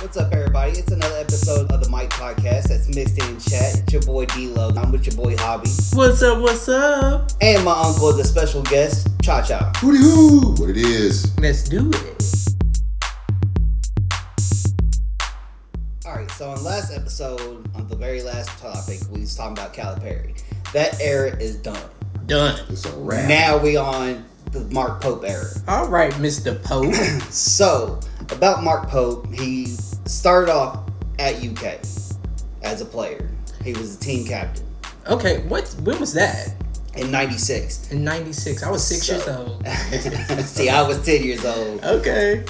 What's up, everybody? It's another episode of the Mike Podcast that's mixed in chat. It's your boy D-Lo. I'm with your boy Hobby. What's up, what's up? And my uncle is a special guest, Cha-Cha. Hooty hoo! What it is. Let's do it. Alright, so on last episode, on the very last topic, we was talking about Calipari. That era is done. Done. It's a wrap. Now we on the Mark Pope era. All right, Mr. Pope. So, about Mark Pope, he started off at UK as a player. He was the team captain. Okay, when was that? In 96. In 96. I was 6 years old. See, I was 10 years old. Okay.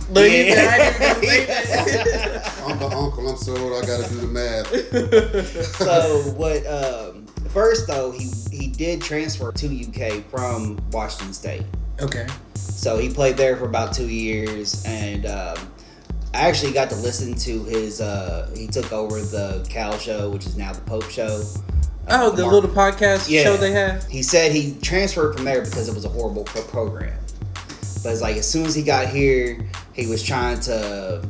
Look, you said I didn't say that. I'm the uncle, I'm so old, I gotta do the math. So, what, first though, he did transfer to UK from Washington State. Okay. So, he played there for about 2 years, and I actually got to listen to his, he took over the Cal show, which is now the Pope show. Oh, the little podcast show they have? He said he transferred from there because it was a horrible program. But it's like, as soon as he got here, he was trying to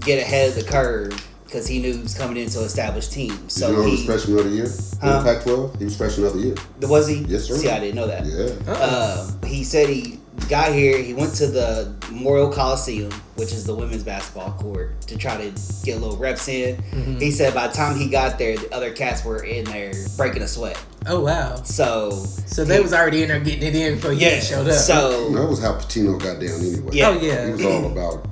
get ahead of the curve because he knew he was coming into an established team. So Did you know he was freshman of the year? In Pac-12? He was freshman of the year. Was he? Yes, sir. See, I didn't know that. Yeah. He said he got here, he went to the Memorial Coliseum, which is the women's basketball court, to try to get a little reps in. Mm-hmm. He said by the time he got there, the other cats were in there breaking a sweat. Oh, wow. So they was already in there getting it in before you showed up. So that was how Patino got down anyway. Yeah. Oh, yeah. He was all about,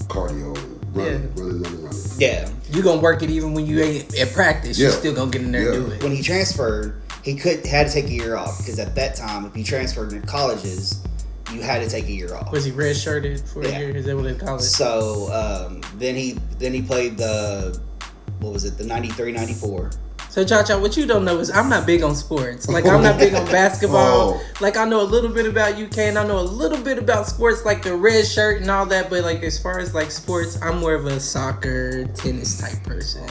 cardio and running. Yeah. You gonna work it even when you ain't at practice. You still gonna get in there and do it. When he transferred, he had to take a year off because at that time, if you transferred in colleges, you had to take a year off. Was he red-shirted for a year? Is that what they call it? So then he played the 93-94. So, Cha-Cha, what you don't know is I'm not big on sports. Like, I'm not big on basketball. Oh. Like, I know a little bit about UK, and I know a little bit about sports, like the red shirt and all that. But, like, as far as, like, sports, I'm more of a soccer, tennis type person.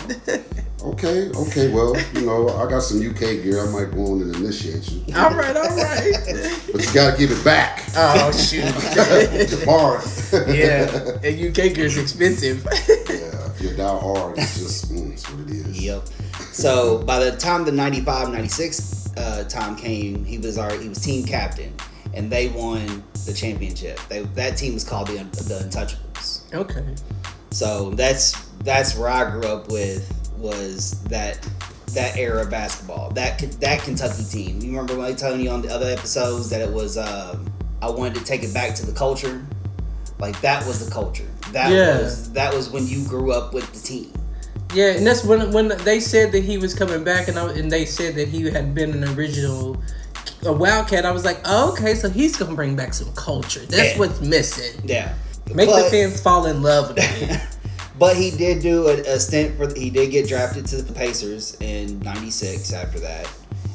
Okay. Well, I got some UK gear. I might go on and initiate you. All right. But you gotta give it back. Oh, shoot. You borrow it. Yeah, and UK gear is expensive. Yeah, if you die hard, it's just it's what it is. Yep. So by the time the 95-96 time came, he was team captain, and they won the championship. That team was called the Untouchables. Okay. So that's where I grew up with, was that era of basketball. That Kentucky team. You remember when I was telling you on the other episodes that it was I wanted to take it back to the culture. Like, that was the culture. That was when you grew up with the team. Yeah, and that's when they said that he was coming back, and they said that he had been a Wildcat. I was like, oh, okay, so he's gonna bring back some culture. That's what's missing. Yeah, make the fans fall in love with him. But he did do a stint he did get drafted to the Pacers in 96 after that,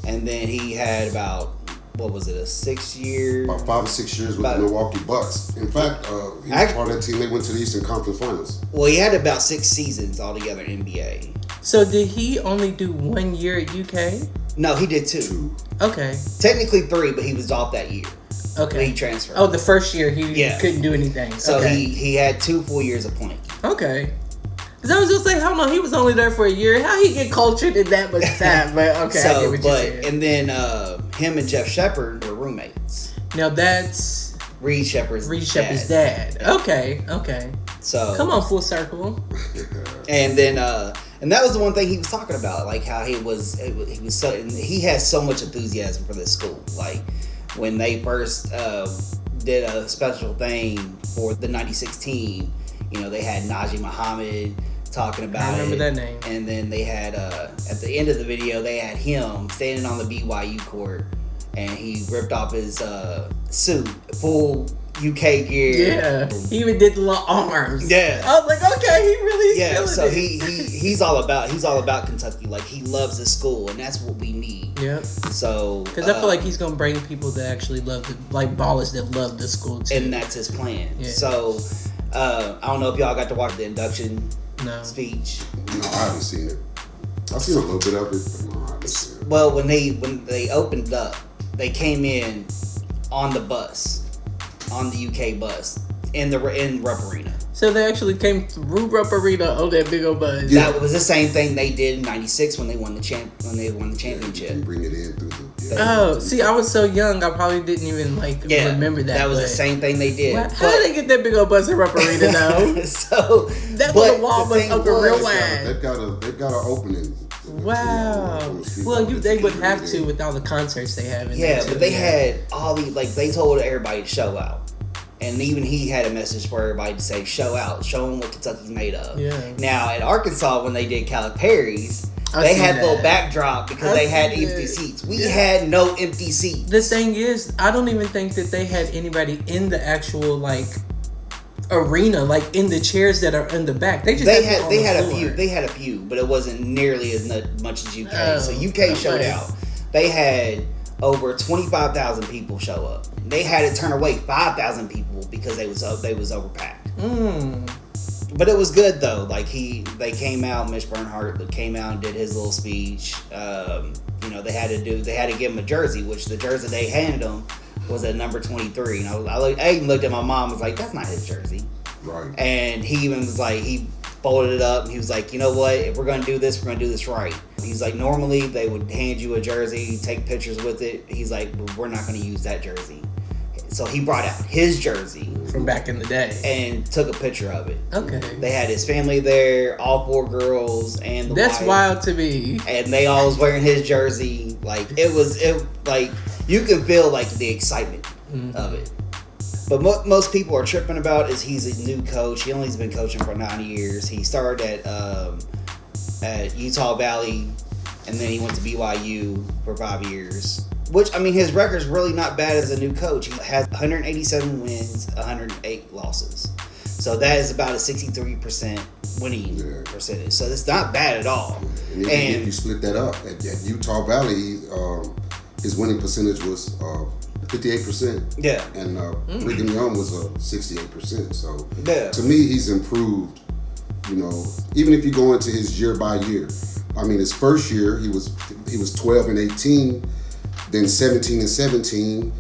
and then he had about, what was it, a 6 year? About 5 or 6 years with the Milwaukee Bucks. In fact, he was part of that team. They went to the Eastern Conference Finals. Well, he had about 6 seasons altogether in NBA. So did he only do 1 year at UK? No, he did 2. Okay. Technically 3, but he was off that year. Okay. When he transferred. Oh, the first year he couldn't do anything. So okay. he had 2 full years of playing. Okay. Because I was just like, hold on, he was only there for a year. How he get cultured in that much time? But okay, I get what you're saying. And then him and Jeff Shepard were roommates. Now that's Reed Shepard's dad. Okay. So come on, full circle. And then and that was the one thing he was talking about, like how he has so much enthusiasm for this school. Like, when they first did a special thing for the 96 team, they had Najee Muhammad talking about it. I remember that name. And then they had at the end of the video, they had him standing on the BYU court, and he ripped off his suit, full UK gear. Yeah, he even did the little arms. Yeah, I was like, okay, he really is. Yeah, so he's all about Kentucky. Like, he loves the school, and that's what we need. Yep. So because I feel like he's gonna bring people that actually love ballers that love the school too, and that's his plan. Yeah. So I don't know if y'all got to watch the induction speech. No, I haven't seen it. I've seen a little bit of it, but no, I haven't seen it. Well, when they opened up, they came in on the bus, on the UK bus, in Rupp Arena. So they actually came through Rupp Arena on that big old bus. Yeah. That was the same thing they did in '96 when they won the championship. Yeah, bring it in through the. Oh, see, I was so young, I probably didn't even remember that. That was the same thing they did. How did they get that big old bus in Rupp Arena though? So that was the wall was open real wide. They've got an opening. Wow. Well, they would have to with all the concerts they have. But they had all the they told everybody to show out. And even he had a message for everybody to say, show out, show them what Kentucky's made of. Yeah. Now, at Arkansas, when they did Calipari's, they had a little backdrop because they had empty seats. We had no empty seats. The thing is, I don't even think that they had anybody in the actual, arena, in the chairs that are in the back. They had a few, but it wasn't nearly as much as UK. So UK showed out. They had over 25,000 people show up. They had to turn away 5,000 people because they was overpacked. But it was good though. They came out. Mitch Bernhardt came out and did his little speech. They had to give him a jersey, which the jersey they handed him was at number 23. And I even looked at my mom and was like, that's not his jersey. Right. And he even was like, he folded it up and he was like, you know what? If we're gonna do this, we're gonna do this right. He's like, normally they would hand you a jersey, take pictures with it. He's like, but we're not gonna use that jersey. So he brought out his jersey from back in the day and took a picture of it. Okay. They had his family there, all 4 girls and the That's wife, wild to me. And they all was wearing his jersey. You can feel the excitement of it. But most people are tripping about is he's a new coach. He only's been coaching for 9 years. He started at Utah Valley, and then he went to BYU for 5 years. Which, his record's really not bad as a new coach. He has 187 wins, 108 losses. So that is about a 63% winning percentage. So it's not bad at all. And if you split that up, at Utah Valley, his winning percentage was 58%. Yeah. And Brigham Young was 68%. So to me, he's improved. Even if you go into his year by year, his first year he was 12-18, then 17-17,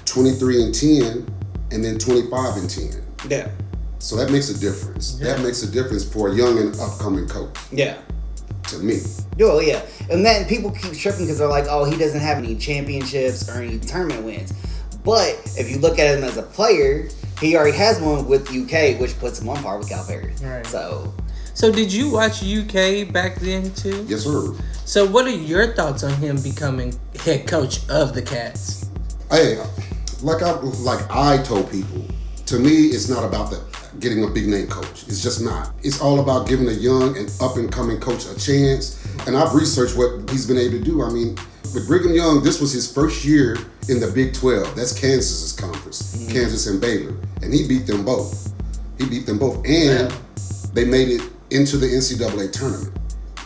23-10, and then 25-10. Yeah. So that makes a difference. Yeah. That makes a difference for a young and upcoming coach. Yeah. To me. Oh, yeah. And then people keep tripping because they're like, oh, he doesn't have any championships or any tournament wins. But if you look at him as a player, he already has one with UK, which puts him on par with Calipari. Right. So did you watch UK back then too? Yes, sir. So what are your thoughts on him becoming head coach of the Cats? Hey, like I told people, to me, it's not about getting a big name coach. It's just not. It's all about giving a young and up and coming coach a chance. And I've researched what he's been able to do. With Brigham Young, this was his first year in the Big 12. That's Kansas's conference, Kansas and Baylor. And he beat them both. And they made it into the NCAA tournament.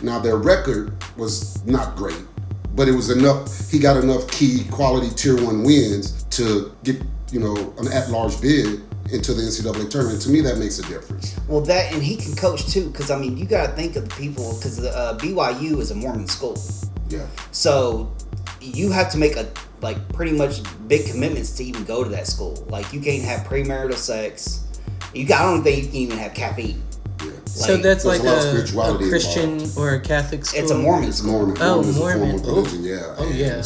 Now, their record was not great, but it was enough. He got enough key quality Tier 1 wins to get, an at-large bid into the NCAA tournament. To me, that makes a difference. Well, and he can coach too, because you got to think of the people, because BYU is a Mormon school. Yeah. So you have to make pretty much big commitments to even go to that school. You can't have premarital sex. I don't think you can even have caffeine. Yeah. So that's like a Christian involved. Or a Catholic school? It's a Mormon school. Mormon religion, yeah. Oh, yeah.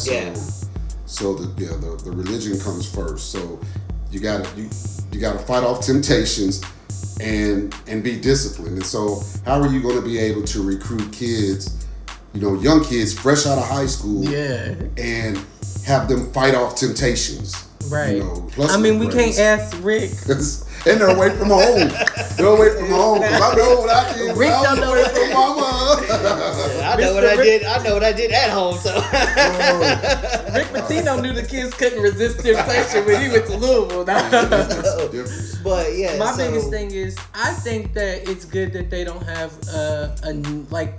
So the religion comes first. So you gotta fight off temptations and be disciplined. And so how are you going to be able to recruit kids, young kids fresh out of high school, and have them fight off temptations? Right. We can't ask Rick. And they're away from home. Because I know what I did. Rick don't know away from mama. I know what I did. I know what I did at home. So Rick Pitino knew the kids couldn't resist temptation when he went to Louisville. But yeah, my biggest thing is I think that it's good that they don't have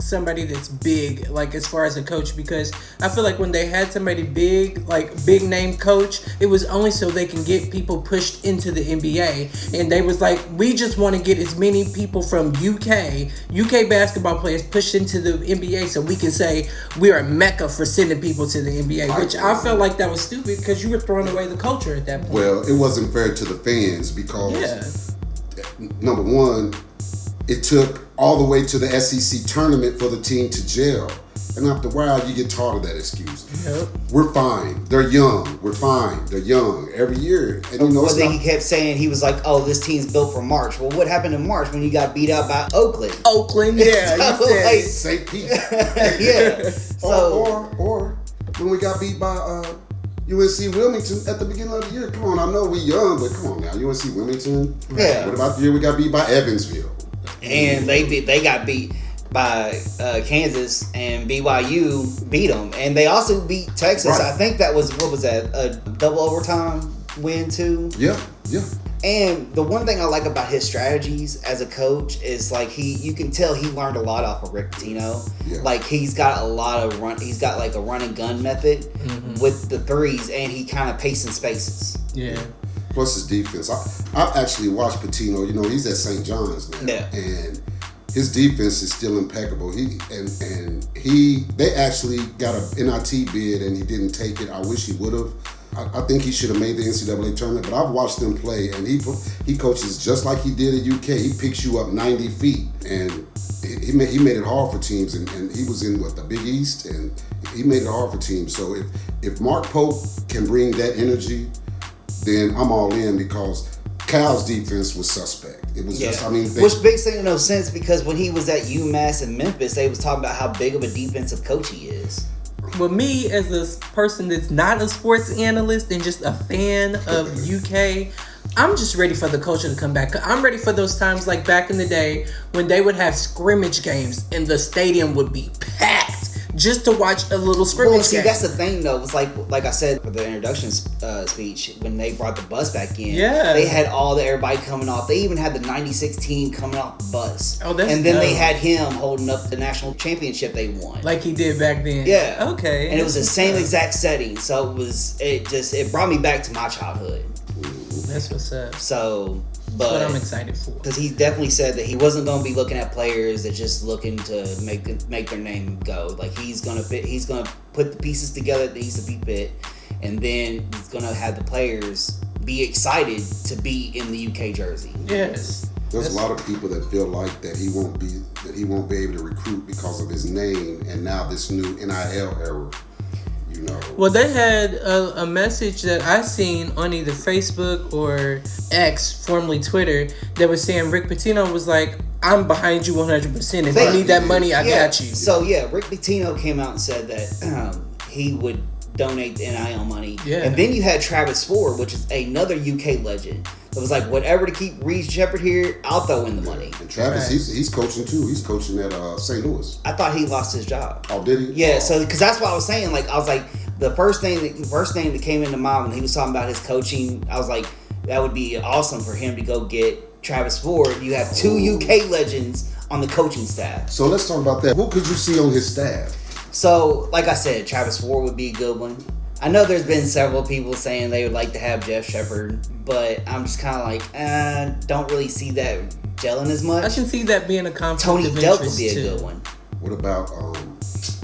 somebody that's big, as far as a coach, because I feel like when they had somebody big, big name coach, it was only so they can get people pushed into the NBA. And they was like, we just want to get as many people from UK basketball players pushed into the NBA so we can say we're a mecca for sending people to the NBA, which I felt like that was stupid because you were throwing away the culture at that point. Well, it wasn't fair to the fans because number one, it took all the way to the SEC tournament for the team to gel. And after a while, you get tired of that excuse. Yep. We're fine. They're young. We're fine. They're young. Every year. And then he kept saying, he was like, oh, this team's built for March. Well, what happened in March when you got beat out by Oakland? Oakland, yeah. So, You said like, St. Pete. Yeah. So, or when we got beat by UNC Wilmington at the beginning of the year. Come on, I know we young, but come on now. UNC Wilmington. Yeah. What about the year we got beat by Evansville? And they got beat by Kansas, and BYU beat them, and they also beat Texas. Right. I think that was, what was that, a double overtime win too? Yeah. And the one thing I like about his strategies as a coach is like you can tell he learned a lot off of Rick Pitino. Yeah. Like he's got he's got like a run and gun method with the threes, and he kind of pacing spaces. Yeah. Plus his defense. I've actually watched Pitino. You know, he's at St. John's now. Yeah. And his defense is still impeccable. They actually got a NIT bid and he didn't take it. I wish he would have. I think he should have made the NCAA tournament, but I've watched him play, and he coaches just like he did at UK. He picks you up 90 feet, and he made it hard for teams, and he was in the Big East, and he made it hard for teams. So if Mark Pope can bring that energy, then I'm all in, because Cal's defense was suspect. It was which makes no sense, because when he was at UMass and Memphis, they was talking about how big of a defensive coach he is. Well, me as a person that's not a sports analyst and just a fan of UK, I'm just ready for the culture to come back. I'm ready for those times like back in the day when they would have scrimmage games and the stadium would be packed just to watch a little scrimmage game. That's the thing though. It's like I said for the introduction speech, when they brought the bus back in, they had everybody coming off. They even had the 96 team coming off the bus. Oh, that's and then dope. they had him holding up the national championship they won. Like he did back then. Yeah. Okay. And it was the same exact setting. So it brought me back to my childhood. That's what's up. So, that's what I'm excited for. Because he definitely said that he wasn't going to be looking at players that just looking to make their name go. Like he's gonna put the pieces together that needs to be fit, and then he's gonna have the players be excited to be in the UK jersey. Yes. There's a lot of people that feel like that he won't be able to recruit because of his name, and now this new NIL era. You know. Well, they had a message that I seen on either Facebook or X, formerly Twitter, that was saying Rick Pitino was like, I'm behind you 100%. If you need that money, I got you. So, Rick Pitino came out and said that he would donate the NIL money. Yeah. And then you had Travis Ford, which is another UK legend. It was like, whatever to keep Reed Shepherd here, I'll throw in the money. And Travis, he's coaching too. He's coaching at St. Louis. I thought he lost his job. Oh, did he? Yeah, so because that's what I was saying. Like, I was like, the first name that came into mind when he was talking about his coaching, I was like, that would be awesome for him to go get Travis Ford. You have two UK legends on the coaching staff. So let's talk about that. Who could you see on his staff? So, like I said, Travis Ford would be a good one. I know there's been several people saying they would like to have Jeff Shepherd, but I'm just kind of like, don't really see that gelling as much. I can see that being a conflict Tony of Delk interest would be a too. good one. What about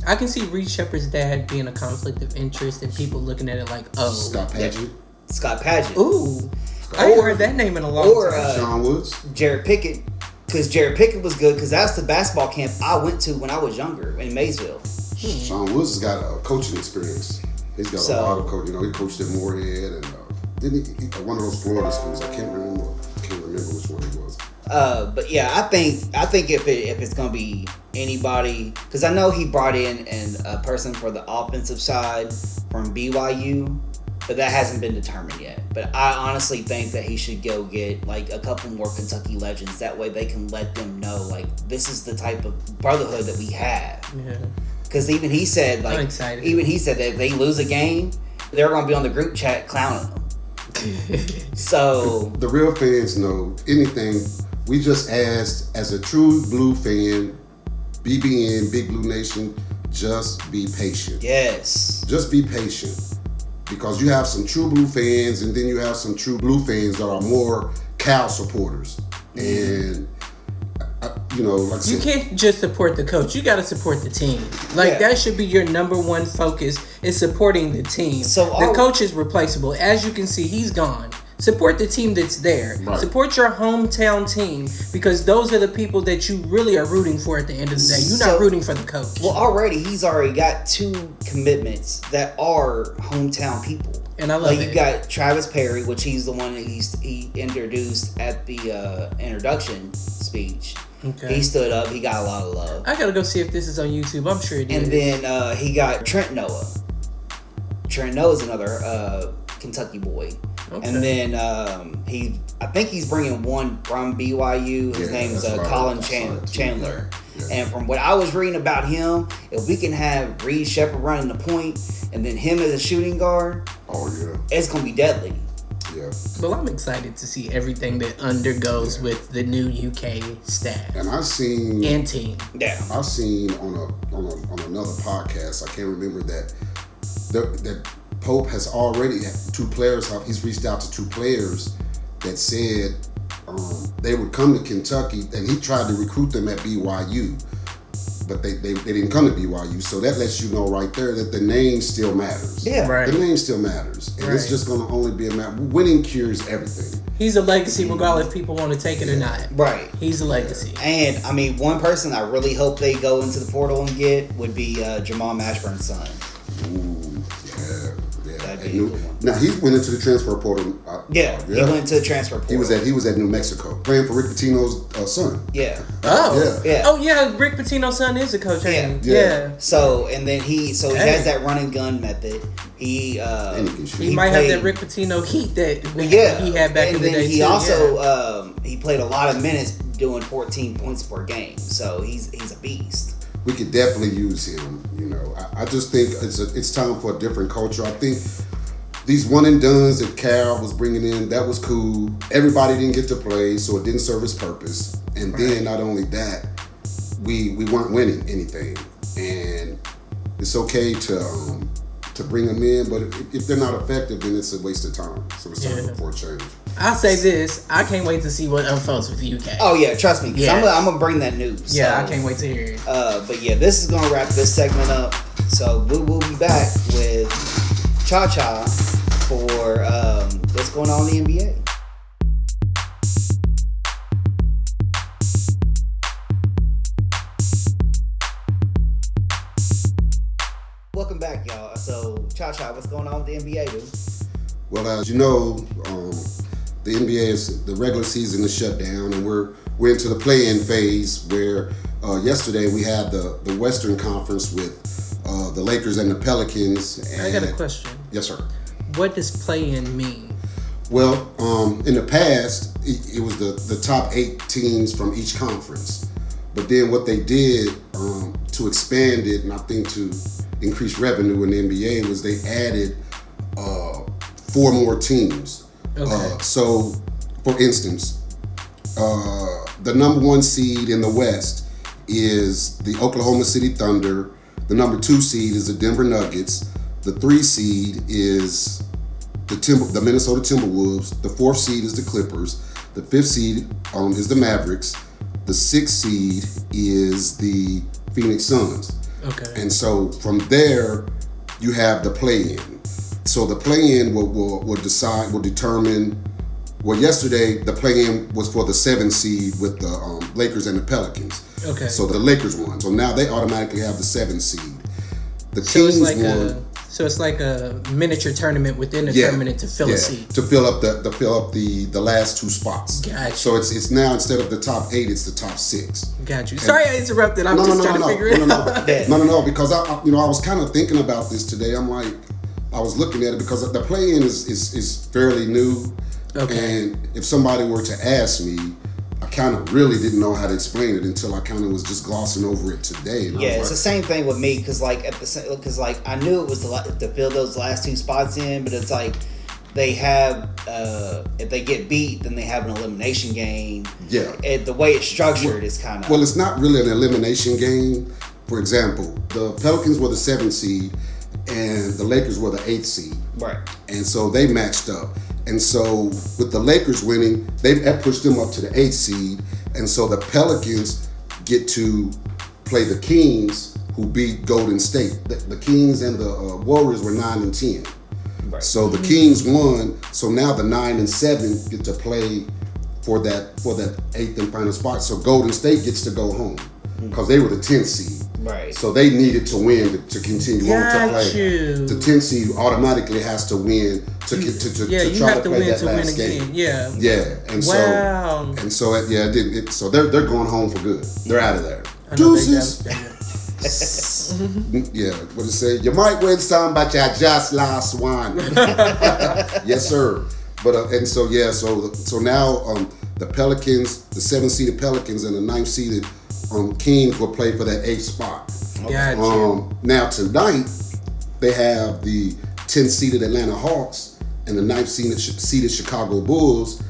I can see Reed Shepherd's dad being a conflict of interest and people looking at it like, Scott Padgett? Scott Padgett. Ooh. I ain't heard that name in a long time. Sean Woods? Jared Pickett. Because Jared Pickett was good, because that's the basketball camp I went to when I was younger in Maysville. Sean Woods has got a coaching experience. He's got a lot of coaching. You know, he coached at Moorhead and didn't he one of those Florida schools. I can't remember which one it was. But yeah, I think if it's gonna be anybody, because I know he brought in a person for the offensive side from BYU, but that hasn't been determined yet. But I honestly think that he should go get like a couple more Kentucky legends. That way they can let them know like this is the type of brotherhood that we have. Yeah. Because even he said that if they lose a game, they're gonna be on the group chat clowning them. So the real fans know anything. We just asked, as a true Blue fan, BBN, Big Blue Nation, just be patient. Yes. Just be patient. Because you have some true Blue fans, and then you have some true Blue fans that are more Cal supporters. And, you know, like I said, you can't just support the coach. You got to support the team. Like, that should be your number one focus, is supporting the team. So the coach is replaceable. As you can see, he's gone. support the team that's there. Right. Support your hometown team, because those are the people that you really are rooting for at the end of the day. You're not rooting for the coach. Well, he's already got 2 commitments that are hometown people. And I love it. You got Travis Perry, which he's the one that he introduced at the introduction speech. Okay. He stood up. He got a lot of love. I gotta go see if this is on YouTube. I'm sure it is. And then he got Trent Noah. Trent Noah's another Kentucky boy. Okay. And then I think he's bringing one from BYU. His name's Colin Chandler. Yeah. And from what I was reading about him, if we can have Reed Shepherd running the point and then him as a shooting guard, it's gonna be deadly. Yeah. Well, I'm excited to see everything that undergoes with the new UK staff. And I've seen and team. Yeah. I've seen on another podcast. I can't remember that Pope has already had 2 players. He's reached out to 2 players that said they would come to Kentucky, and he tried to recruit them at BYU, but they didn't come to BYU. So that lets you know right there that the name still matters. Yeah, right. The name still matters, and it's just going to only be a matter. Winning cures everything. He's a legacy, regardless if people want to take it or not. Right. He's a legacy. And I mean, one person I really hope they go into the portal and get would be Jamal Mashburn's son. Ooh, yeah. One. Now he went into the transfer portal. He went to the transfer portal. He was at New Mexico playing for Rick Pitino's son. Yeah. Oh. Yeah. Oh yeah. Rick Pitino's son is a coach. Yeah. So and then he has that run and gun method. He might have that Rick Pitino heat that he had back in the day. He also he played a lot of minutes doing 14 points per game. So he's a beast. We could definitely use him. I just think it's time for a different culture. I think these one and dones that Cal was bringing in, that was cool. Everybody didn't get to play, so it didn't serve its purpose. And then not only that, we weren't winning anything. And it's okay to bring them in, but if they're not effective, then it's a waste of time. So it's time for a change. I'll say this: I can't wait to see what unfolds with the UK. Oh yeah, trust me, because I'm gonna bring that news. Yeah, so, I can't wait to hear it. But yeah, this is gonna wrap this segment up. So we'll be back with Cha Cha for what's going on in the NBA. Welcome back, y'all. So Cha Cha, what's going on with the NBA, dude? Well, as you know, the NBA the regular season is shut down, and we're into the play-in phase where yesterday we had the Western Conference with the Lakers and the Pelicans. And I got a question. Yes, sir. What does play-in mean? Well, in the past, it was the top 8 teams from each conference. But then what they did to expand it, and I think to increase revenue in the NBA, was they added 4 more teams. Okay. So, for instance, the number 1 seed in the West is the Oklahoma City Thunder. The number 2 seed is the Denver Nuggets. The 3 seed is the Minnesota Timberwolves. The 4th seed is the Clippers. The 5th seed is the Mavericks. The 6th seed is the Phoenix Suns. Okay. And so from there, you have the play-in. So the play-in will determine. Well, yesterday the play-in was for the 7th seed with the Lakers and the Pelicans. Okay. So the Lakers won. So now they automatically have the 7th seed. The Kings won. So it's like a miniature tournament within the tournament to fill a seat. To fill up the last 2 spots. Gotcha. So it's now, instead of the top 8, it's the top 6. Got you. Sorry I interrupted. I'm just trying to figure it out. No, because I was kind of thinking about this today. I'm like, I was looking at it because the play-in is fairly new. Okay. And if somebody were to ask me, I kind of really didn't know how to explain it until I kind of was just glossing over it today. And it's the same thing with me because I knew it was to fill those last 2 spots in, but it's like they have if they get beat, then they have an elimination game. Yeah. The way it's structured is kind of it's not really an elimination game. For example, the Pelicans were the 7th seed, and the Lakers were the 8th seed. Right. And so they matched up. And so with the Lakers winning, that pushed them up to the 8th seed. And so the Pelicans get to play the Kings, who beat Golden State. The Kings and the Warriors were 9 and 10. Right. So the Kings won. So now the 9 and 7 get to play for that 8th and final spot. So Golden State gets to go home because they were the 10th seed. Right. So they needed to win to continue on to play. You. The 10th seed automatically has to win to you try have to play win that to last win game. again. Yeah. Yeah. And so so they're going home for good. They're out of there. Deuces. Yeah, what it say? You might win some, but you just lost one. Yes, sir. But so now the Pelicans, the 7-seeded Pelicans, and the 9th-seeded Kings will play for that 8th spot. Gotcha. Now tonight they have the 10th-seeded Atlanta Hawks and the 9th-seeded Chicago Bulls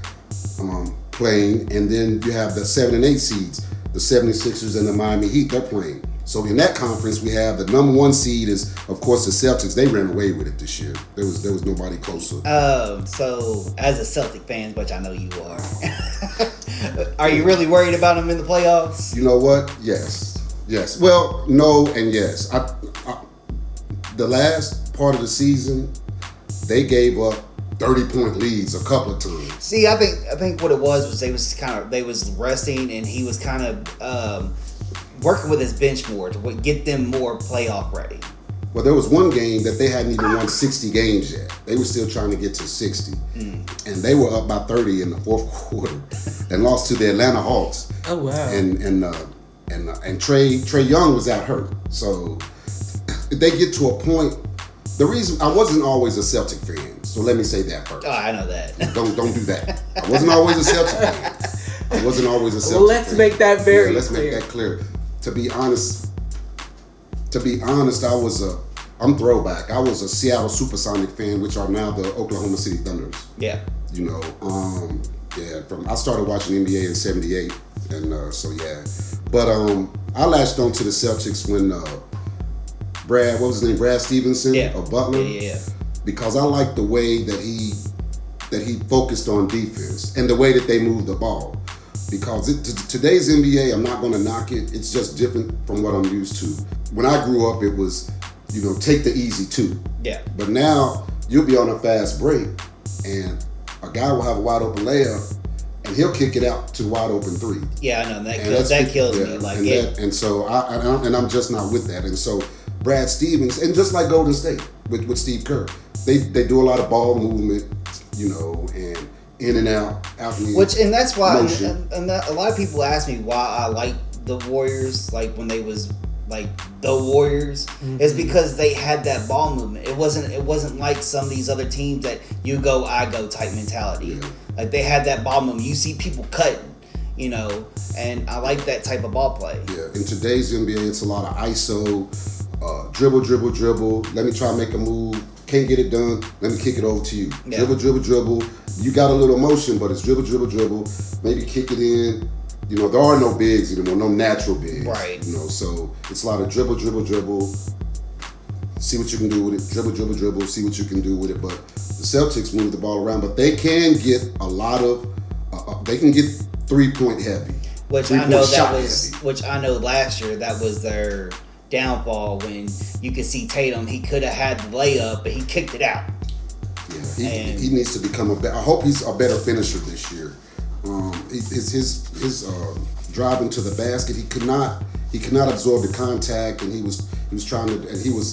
playing, and then you have the 7 and 8 seeds, the 76ers and the Miami Heat. They're playing. So in that conference, we have the number 1 seed is, of course, the Celtics. They ran away with it this year. There was nobody closer. So as a Celtic fan, which I know you are you really worried about them in the playoffs? You know what? Yes. Well, no and yes. The last part of the season, they gave up 30-point leads a couple of times. See, I think what it was they was resting, and he was kind of working with his bench more to get them more playoff ready. Well, there was one game that they hadn't even won 60 games yet. They were still trying to get to 60. And they were up by 30 in the fourth quarter and lost to the Atlanta Hawks. Oh, wow. And Trey Young was out hurt. So they get to a point. The reason I wasn't always a Celtic fan, so let me say that first. Oh, I know that. Don't do that. I wasn't always a Celtic fan. Let's fan. make that very clear. Let's make that clear. To be honest, I'm throwback. I was a Seattle Supersonic fan, which are now the Oklahoma City Thunders. Yeah. You know, I started watching NBA in '78, and But I latched on to the Celtics when Brad Stevenson of Butler. Yeah. Because I liked the way that he focused on defense and the way that they moved the ball. Because today's NBA, I'm not going to knock it. It's just different from what I'm used to. When I grew up, it was, take the easy 2. Yeah. But now you'll be on a fast break, and a guy will have a wide open layup, and he'll kick it out to wide open 3. Yeah, I know that kills me. So I'm just not with that. And so Brad Stevens, and just like Golden State with Steve Kerr, they do a lot of ball movement, and in and out and in. And that's why, and a lot of people ask me why I like the Warriors, like when they was like the Warriors, is because they had that ball movement. It wasn't like some of these other teams that you go, I go type mentality. Yeah. Like they had that ball movement. You see people cutting, and I like that type of ball play. Yeah, in today's NBA, it's a lot of ISO, dribble. Let me try and make a move. Can't get it done. Let me kick it over to you. Yeah. Dribble. You got a little motion, but it's dribble. Maybe kick it in. There are no bigs anymore, no natural bigs. Right. So it's a lot of dribble. See what you can do with it. Dribble. See what you can do with it. But the Celtics move the ball around, but they can get a lot of. They can get 3-point heavy. Which I know last year that was their downfall, when you could see Tatum, he could have had the layup, but he kicked it out. Yeah, he needs to become I hope he's a better finisher this year. His driving to the basket, he could not absorb the contact, and he was trying to, and he would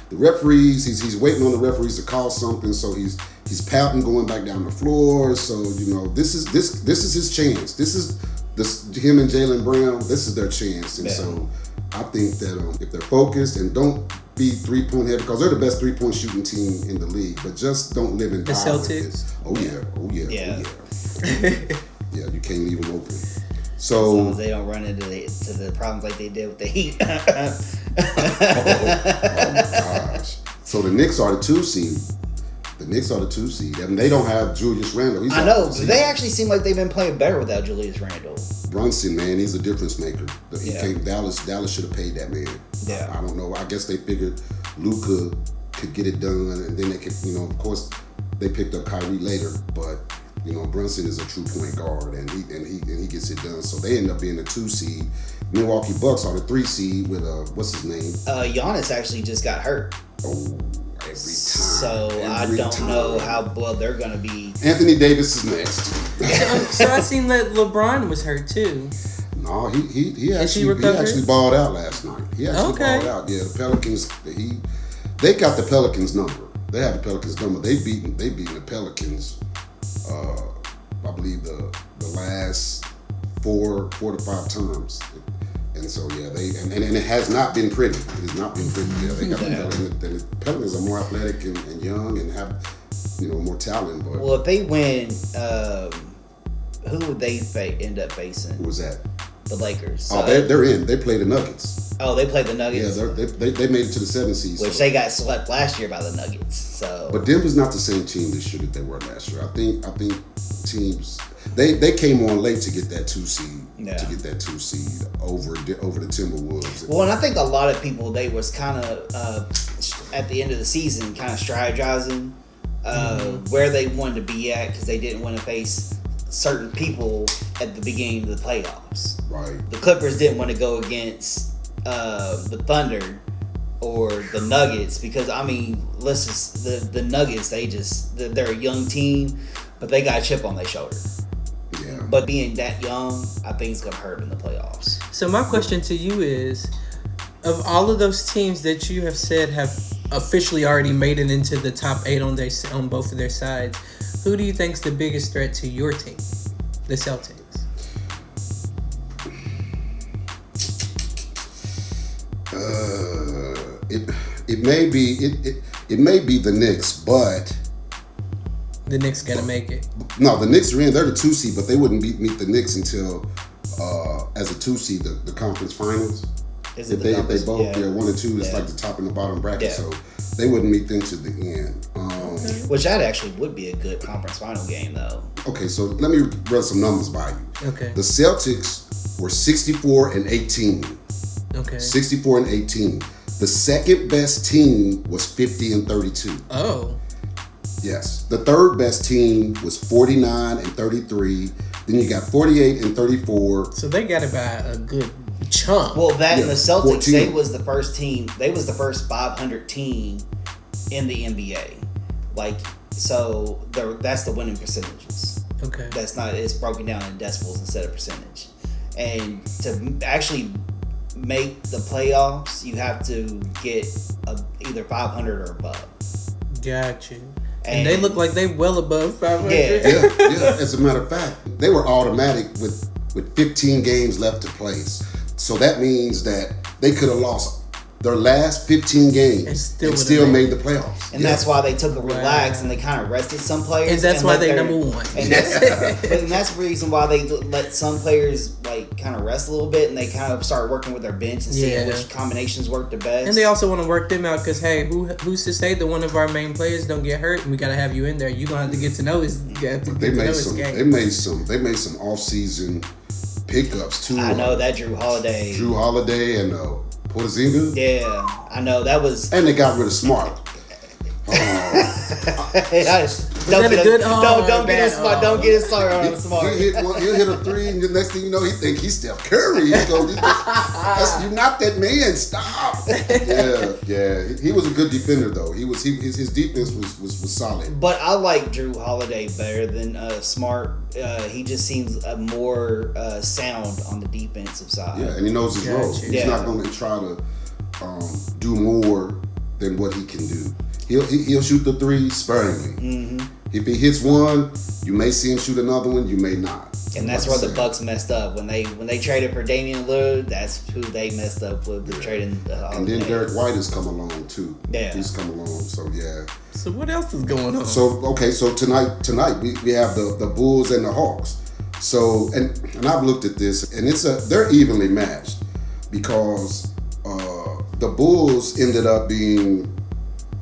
the referees, he's waiting on the referees to call something, so he's pouting going back down the floor. So this is his chance. This is him and Jaylen Brown. This is their chance, and so I think that if they're focused and don't be 3-point heavy, because they're the best 3-point shooting team in the league, but just don't live and die with it. Oh yeah. Yeah, you can't leave them open. So as long as they don't run into the problems like they did with the Heat. Oh my gosh. So the Knicks are the 2 seed. And they don't have Julius Randle. I know. They actually seem like they've been playing better without Julius Randle. Brunson, man, he's a difference maker. Dallas should have paid that man. Yeah. I don't know. I guess they figured Luka could get it done, and then they could, of course, they picked up Kyrie later, but Brunson is a true point guard, and he gets it done. So they end up being the 2 seed. Milwaukee Bucks are the 3 seed with what's his name? Giannis actually just got hurt. Oh, Every time. So I don't know how well they're going to be. Anthony Davis is next. So I seen that LeBron was hurt too. No, he actually balled out last night. He actually balled out. Yeah, the Pelicans. They got the Pelicans number. They had the Pelicans number. They beaten the Pelicans. I believe the last four to five times. And so and it has not been pretty. It has not been pretty. Yeah, they got the Pelicans are more athletic and young and have more talent. But well, if they win, who would they end up facing? Who was that? The Lakers. So, they're in. They play the Nuggets. Oh, they played the Nuggets. Yeah, they made it to the 7th seed. Which they got swept last year by the Nuggets. So, but Denver's not the same team this year that they were last year. I think teams they came on late to get that 2 seed. Yeah. To get that 2 seed over the Timberwolves. Well, and I think a lot of people they was kind of at the end of the season kind of strategizing where they wanted to be at because they didn't want to face certain people at the beginning of the playoffs. Right. The Clippers didn't want to go against the Thunder or the Nuggets because let's just the Nuggets they're a young team, but they got a chip on their shoulder. Yeah. But being that young, I think it's gonna hurt in the playoffs. So my question to you is, of all of those teams that you have said have officially already made it into the top 8 on both of their sides, who do you think is the biggest threat to your team, the Celtics? It may be the Knicks, but the Knicks gotta make it. No, the Knicks are in. They're the 2 seed, but they wouldn't meet the Knicks until as a 2 seed the conference finals. If they both 1 and 2, it's like the top and the bottom bracket, so they wouldn't meet them to the end. Which that actually would be a good conference final game, though. Okay, so let me run some numbers by you. Okay. The Celtics were 64-18. Okay. 64-18. The second best team was 50-32. Oh. Yes. The third best team was 49-33. Then you got 48-34. So they got about a good chunk. Well, and the Celtics, 14. they was the first team. They was the first 500 team in the NBA. So that's the winning percentages. Okay. It's broken down in decibels instead of percentage. And to actually make the playoffs, you have to get either 500 or above. Got you. And they look like they well above 500. Yeah. As a matter of fact, they were automatic with 15 games left to play. So that means that they could have lost their last 15 games and still made the playoffs. And that's why they took a relax and they kind of rested some players. And that's why they number 1. And that's the reason why they let some players kind of rest a little bit and they kind of start working with their bench and seeing which combinations work the best. And they also want to work them out because, hey, who's to say that one of our main players don't get hurt and we got to have you in there. You're going to have to get to know his game. They made some off-season pickups too. I know that Drew Holiday and Porzingis. Yeah, I know that was. And they got rid of Smart. Don't get it started on Smart. He'll hit a 3, and the next thing you know, he think he's Steph Curry. You're not that man. Stop. Yeah. He was a good defender though. His defense was solid. But I like Drew Holiday better than Smart. He just seems more sound on the defensive side. Yeah, and he knows his role. He's not going to try to do more than what he can do. He'll shoot the 3 sparingly. Mm-hmm. If he hits one, you may see him shoot another one. You may not. And that's where the Bucks messed up when they traded for Damian Lillard. That's who they messed up with the trading. And then Derek White has come along too. Yeah, he's come along. So yeah. So what else is going on? So tonight we have the Bulls and the Hawks. So and I've looked at this and they're evenly matched because the Bulls ended up being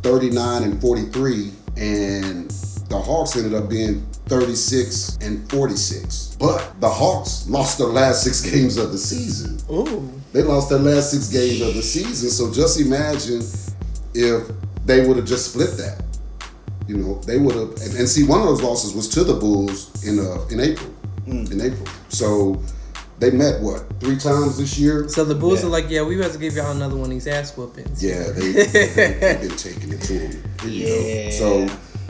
39-43 and the Hawks ended up being 36-46. But the Hawks lost their last 6 games of the season. Ooh. They lost their last 6 games of the season. So just imagine if they would have just split that. They would have, and see, one of those losses was to the Bulls in April. In April. So They met, 3 times this year? So the Bulls are like, we about to give y'all another one of these ass whoopings. Yeah, they've been taking it to them. You know? So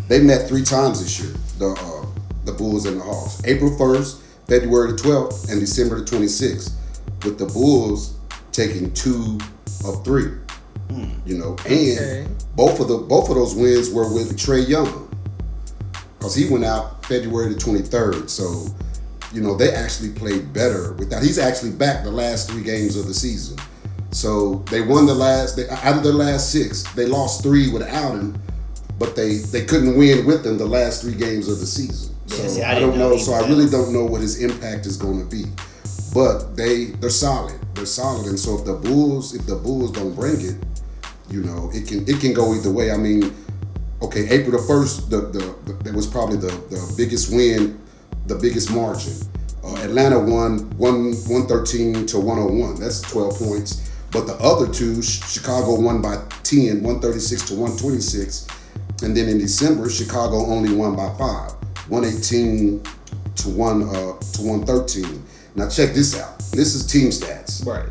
they met 3 times this year, the Bulls and the Hawks. April 1st, February the 12th, and December the 26th, with the Bulls taking 2 of 3. You know, and both of those wins were with Trae Young, because he went out February the 23rd. So, you know, they actually played better without. He's actually back the last 3 games of the season. So they won out of their last 6. They lost 3 without him, but they couldn't win with him the last 3 games of the season. So I don't know. So I really don't know what his impact is going to be. But they're solid. They're solid, and so if the Bulls don't bring it, you know, it can go either way. I mean, okay, April the 1st, that was probably the biggest win, the biggest margin. Atlanta won 113 to 101. That's 12 points. But the other 2, Chicago won by 10, 136 to 126. And then in December, Chicago only won by 5, 118 to 113. Now check this out. This is team stats. Right.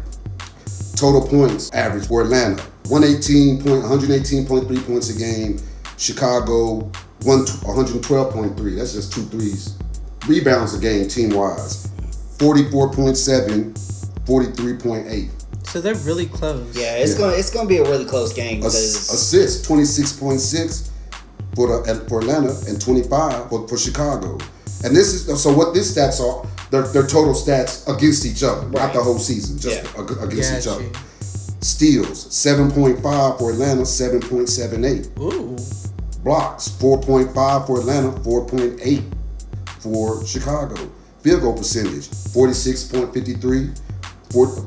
Total points average for Atlanta, 118.3 points a game. Chicago, 112.3. That's just 2 threes. Rebounds a game team-wise, 44.7, 43.8. So they're really close. Yeah, it's gonna be a really close game. Assists, 26.6 for Atlanta and 25 for Chicago. And this is so what these stats are. Their total stats against each other, not the whole season, just against each other. Steals, 7.5 for Atlanta, 7.78. Ooh. Blocks, 4.5 for Atlanta, 4.8 for Chicago. Field goal percentage, 46.53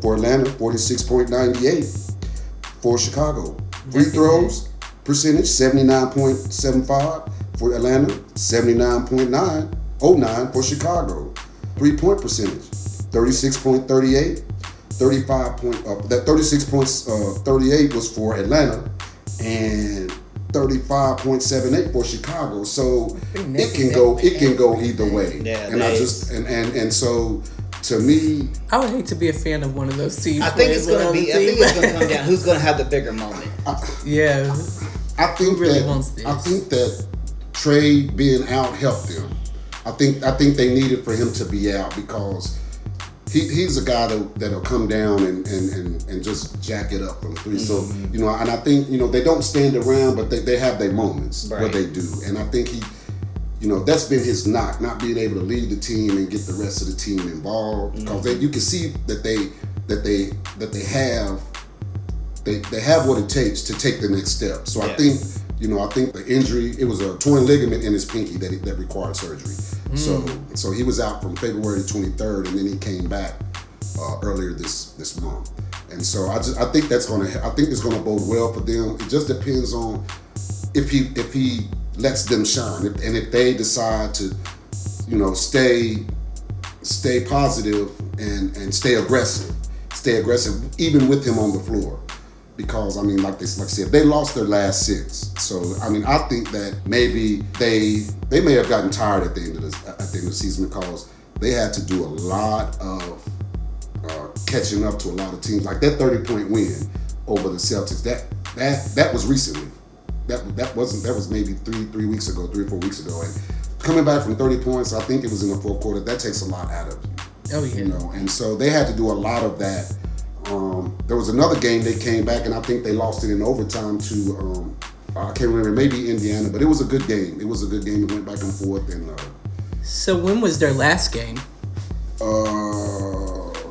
for Atlanta, 46.98 for Chicago. Free throws percentage, 79.75 for Atlanta, 79.909 for Chicago. 3-point percentage, 36.38, 35 that 36.38 was for Atlanta, and 35.78 for Chicago. So it can go either way. Yeah, and so to me, I would hate to be a fan of one of those teams. I think it's gonna come down who's gonna have the bigger moment. I think that Trae being out helped them. I think they needed for him to be out, because he's a guy that'll come down and just jack it up from 3. Mm-hmm. So, you know, and I think, you know, they don't stand around, but they have their moments where they do. And I think that's been his knock, not being able to lead the team and get the rest of the team involved, because you can see that they have what it takes to take the next step. So I think the injury, it was a torn ligament in his pinky that required surgery. So he was out from February the 23rd, and then he came back earlier this month. And so I think it's gonna bode well for them. It just depends on if he lets them shine, and if they decide to, you know, stay positive and stay aggressive even with him on the floor. Because, I mean, like I said, they lost their last 6. So, I mean, I think that maybe they may have gotten tired at the end of the season, because they had to do a lot of catching up to a lot of teams. Like that 30-point win over the Celtics, that was recently. That was maybe 3 or 4 weeks ago. And coming back from 30 points, I think it was in the 4th quarter. That takes a lot out of you. Oh yeah. You know, and so they had to do a lot of that. There was another game they came back, and I think they lost it in overtime to I can't remember, maybe Indiana, but it was a good game. It went back and forth. And so when was their last game?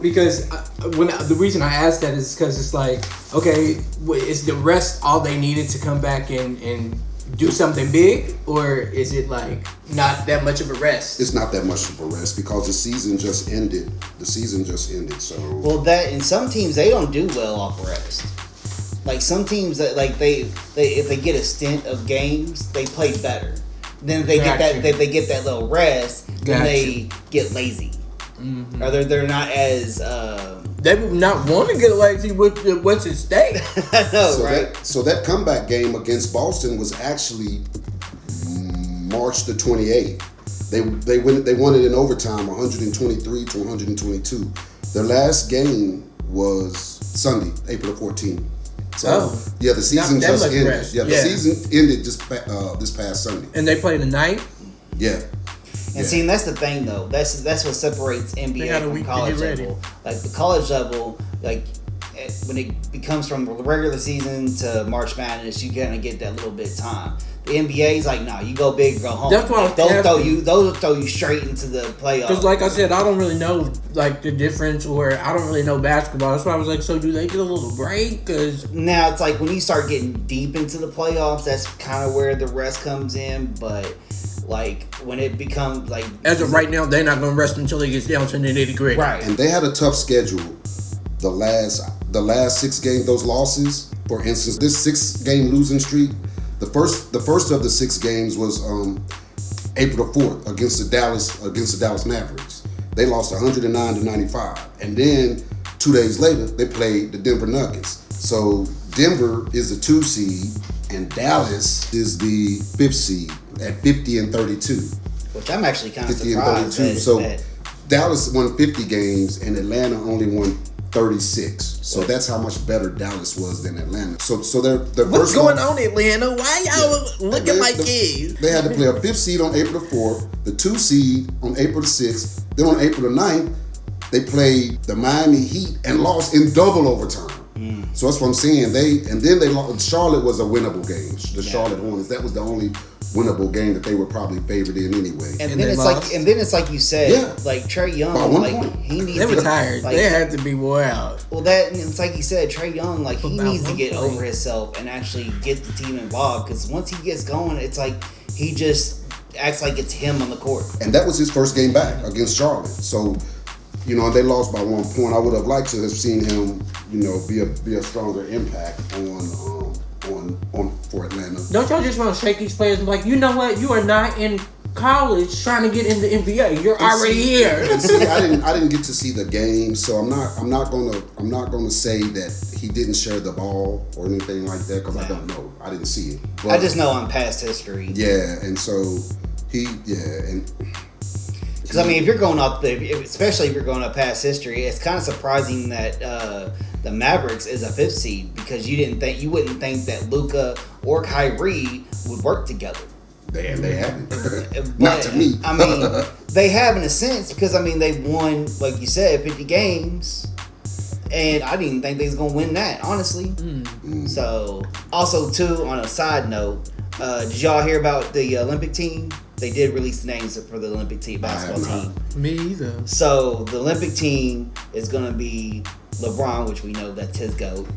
Because the reason I asked that is because it's like, okay, is the rest all they needed to come back and do something big, or is it like not that much of a rest? It's not that much of a rest, because the season just ended. So and some teams, they don't do well off rest. Like some teams that if they get a stint of games, they play better. Then they get that little rest, then they get lazy. Mm-hmm. Or they're not as they would not want to get lazy with what's at stake. I know, so right? That comeback game against Boston was actually March the 28th. They won it in overtime, 123 to 122. Their last game was Sunday, April 14th. So, yeah, the season just ended. Rest. Yeah, the season ended just this past Sunday. And they play tonight? Yeah. And see, and that's the thing, though. That's what separates NBA from college level. Like, the college level, like, when it becomes from regular season to March Madness, you kind of get that little bit of time. The NBA is like, nah, you go big, go home. That's why those throw you straight into the playoffs. Because, like I said, I don't really know like the difference, or I don't really know basketball. That's why I was like, so do they get a little break? Because now it's like when you start getting deep into the playoffs, that's kind of where the rest comes in. But like when it becomes like, as of right now, they're not going to rest until it gets down to the nitty-gritty. Right. And they had a tough schedule. The last 6 games, those losses. For instance, this 6-game losing streak. The first of the 6 games was April 4th against the Dallas Mavericks. They lost 109-95, and then 2 days later they played the Denver Nuggets. So Denver is the 2 seed, and Dallas is the 5th seed at 50-32. Which I'm actually kind of 50 surprised. and 32. So Dallas won 50 games, and Atlanta only won 36. So that's how much better Dallas was than Atlanta. So their What's going on, Atlanta? Why y'all looking like kids? They had to play a 5th seed on April 4th, the 2 seed on April 6th. Then on April 9th, they played the Miami Heat and lost in double overtime. So that's what I'm saying. They lost. Charlotte was a winnable game. The Charlotte Hornets. That was the only winnable game that they were probably favored in anyway. And then it's like you said, like Trae Young, he needs. They were tired. Like, they had to be wore out. Well, it's like you said, Trae Young, like he needs to get over himself and actually get the team involved. Because once he gets going, it's like he just acts like it's him on the court. And that was his first game back against Charlotte. So, they lost by 1 point. I would have liked to have seen him, be a stronger impact on for Atlanta. Don't y'all just want to shake these players and be like, you know what? You are not in college trying to get in the NBA. You're already here. And see, I didn't get to see the game, so I'm not gonna say that he didn't share the ball or anything like that because I don't know. I didn't see it. But, I just know I'm past history. Yeah, and so because if you're going up, especially if you're going up past history, it's kind of surprising that the Mavericks is a 5th seed because you wouldn't think that Luka or Kyrie would work together. They haven't. Not to me. They have in a sense because they won, like you said, 50 games, and I didn't think they was gonna win that, honestly. So, also too, on a side note, did y'all hear about the Olympic team? They did release the names for the Olympic team basketball team. Me either. So the Olympic team is gonna be LeBron, which we know that's his GOAT.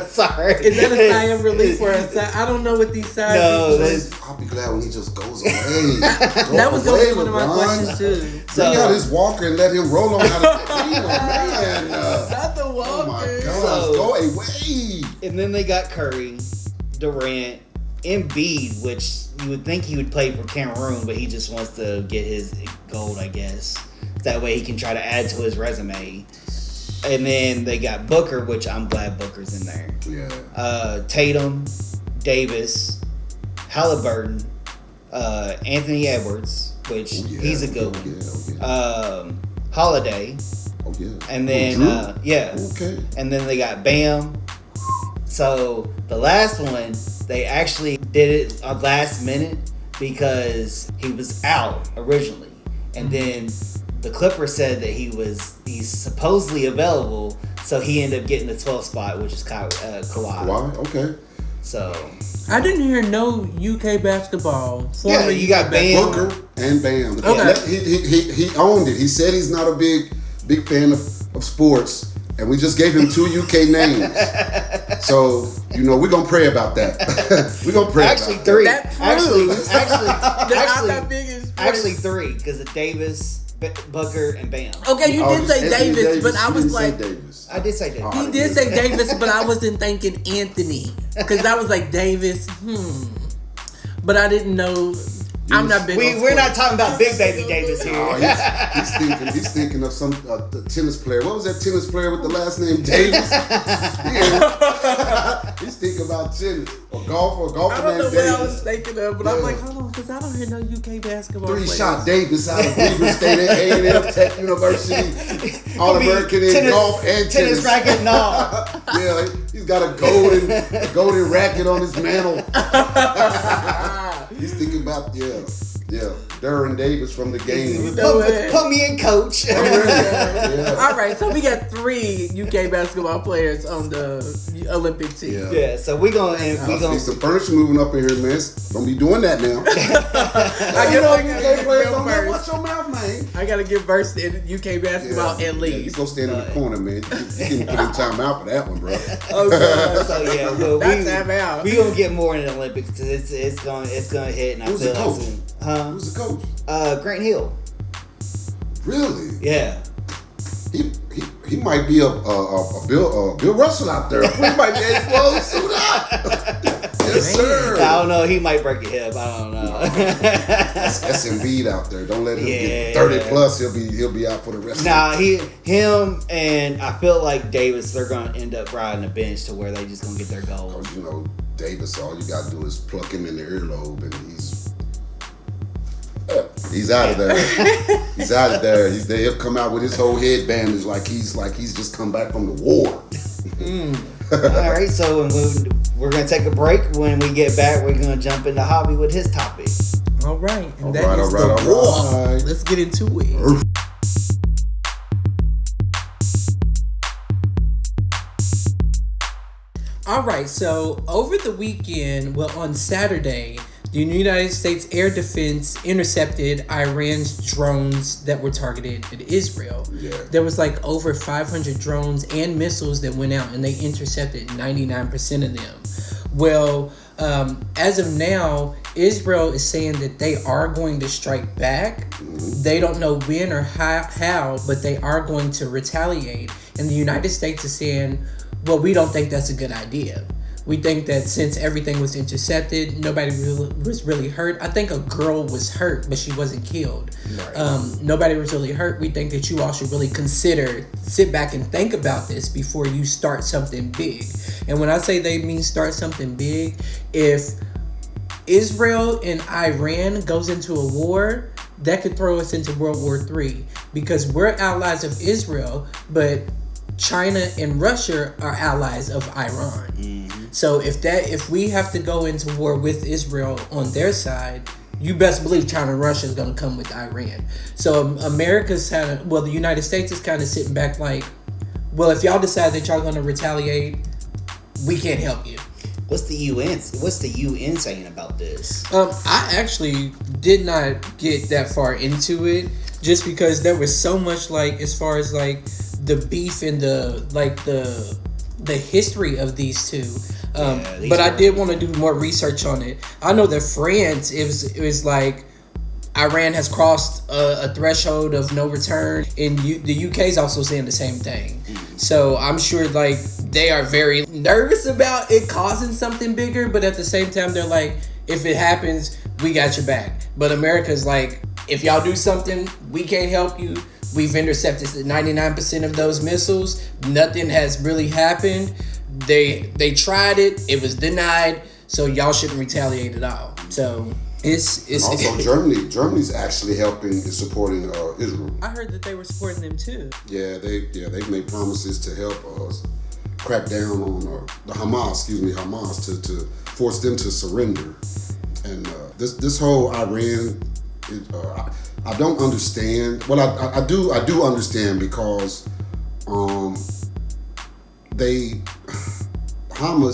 Sorry. Is that a sign of relief for us? I don't know what these signs are. I'll be glad when he just goes away. That was going to be one of my questions too. Bring out his walker and let him roll on out of the field, man. Not the walker. Oh my gosh, go away. And then they got Curry, Durant, Embiid, which you would think he would play for Cameroon, but he just wants to get his gold, I guess. That way he can try to add to his resume. And then they got Booker, which I'm glad Booker's in there. Yeah. Tatum, Davis, Halliburton, Anthony Edwards, which he's a good one. Holiday. Oh yeah. And then Okay. And then they got Bam. So the last one, they actually did it last minute because he was out originally, and then the Clippers said that he's supposedly available, so he ended up getting the 12th spot, which is Kawhi. Kawhi, okay. So I didn't hear no UK basketball. Yeah, you got Bam, Booker and Bam. Okay. He owned it. He said he's not a big fan of sports. And we just gave him 2 UK names. So, we're going to pray about that. We're going to pray actually about 3. That Actually 3, because of Davis, Booker, and Bam. Okay, you did say Davis, but I was like... I did say Davis. He did say Davis, but I wasn't thinking Anthony. Because I was like, Davis, But I didn't know... I'm not big. We're not talking about Big Baby Davis here. No, he's thinking of some tennis player. What was that tennis player with the last name Davis? He's thinking about tennis or golfer I don't know named what I Davis. was thinking of, but I'm like, hold on, because I don't hear no UK basketball. Three-shot Davis out of Cleveland State A&M Tech University, All-American in golf and tennis racket and all. Yeah, he's got a golden racket on his mantle. He's thinking about Darren Davis from the game. Put me in, coach. Yeah. All right, so we got 3 UK basketball players on the Olympic team. Yeah, so we gonna see some furniture moving up in here, man. Don't be doing that now. Watch your mouth, man. I gotta get versed in UK basketball at least. You go stand in the corner, man. You can put in time out for that one, bro. Okay, so yeah, time out. We gonna get more in the Olympics because it's gonna hit. And Who's I feel the coach? like Who's the coach? Grant Hill. Really? Yeah. He might be a Bill Russell out there. He might be a suit up. Yes, sir. I don't know. He might break a hip. I don't know. That's Embiid out there. Don't let him get 30 plus. He'll be out for the rest. Nah, him and I feel like Davis. They're gonna end up riding the bench to where they just gonna get their goals. You know, Davis. All you gotta do is pluck him in the earlobe, and he's out of there. He's out of there. He'll come out with his whole headband like he's just come back from the war. All right, so we're gonna take a break. When we get back, we're gonna jump into hobby with his topic. All right, and All right. Let's get into it. All right, so over the weekend, on Saturday, the United States Air Defense intercepted Iran's drones that were targeted at Israel. Yeah. There was like over 500 drones and missiles that went out, and they intercepted 99% of them. Well, as of now, Israel is saying that they are going to strike back. They don't know when or how, but they are going to retaliate. And the United States is saying, well, we don't think that's a good idea. We think that since everything was intercepted, nobody was really hurt. I think a girl was hurt, but she wasn't killed. Right. Nobody was really hurt. We think that you all should really sit back and think about this before you start something big. And when I say they mean start something big, if Israel and Iran goes into a war, that could throw us into World War III, because we're allies of Israel, but China and Russia are allies of Iran. Mm-hmm. So if we have to go into war with Israel on their side, you best believe China and Russia is going to come with Iran. So the United States is kind of sitting back like, well, if y'all decide that y'all going to retaliate, we can't help you. What's the UN saying about this? I actually did not get that far into it, just because there was so much, like, as far as like the beef and the history of these two. But I did want to do more research on it. I know that France, it was like Iran has crossed a threshold of no return, and the UK is also saying the same thing. So I'm sure like they are very nervous about it causing something bigger, but at the same time they're like, if it happens, we got your back. But America's like, if y'all do something, we can't help you. We've intercepted 99% of those missiles. Nothing has really happened. They tried it. It was denied. So y'all shouldn't retaliate at all. So it's also Germany's actually helping and supporting Israel. I heard that they were supporting them too. Yeah, they've made promises to help us crack down on the Hamas to force them to surrender. And this whole Iran, I don't understand. Well, I do understand, because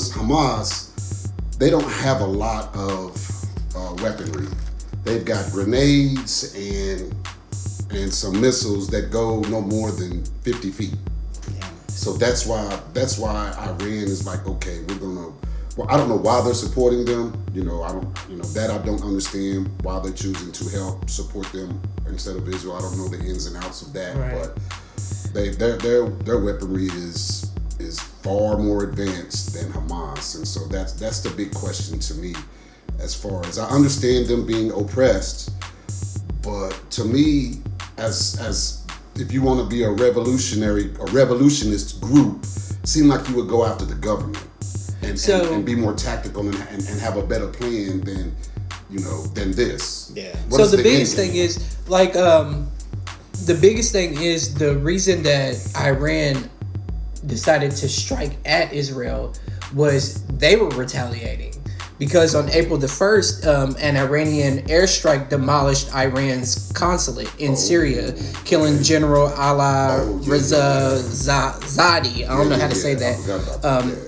Hamas, they don't have a lot of weaponry. They've got grenades and some missiles that go no more than 50 feet. So that's why Iran is like, okay, we're gonna. Well, I don't know why they're supporting them. I don't understand why they're choosing to help support them instead of Israel. I don't know the ins and outs of that, right. But their weaponry is far more advanced than Hamas, and so that's the big question to me as far as I understand them being oppressed, but to me, as if you want to be a revolutionist group, it seemed like you would go after the government and be more tactical and have a better plan than this. Yeah. So the biggest thing is the reason that Iran decided to strike at Israel was they were retaliating. Because on April the 1st, an Iranian airstrike demolished Iran's consulate in Syria, killing General Reza Zadi. I don't know how to say that.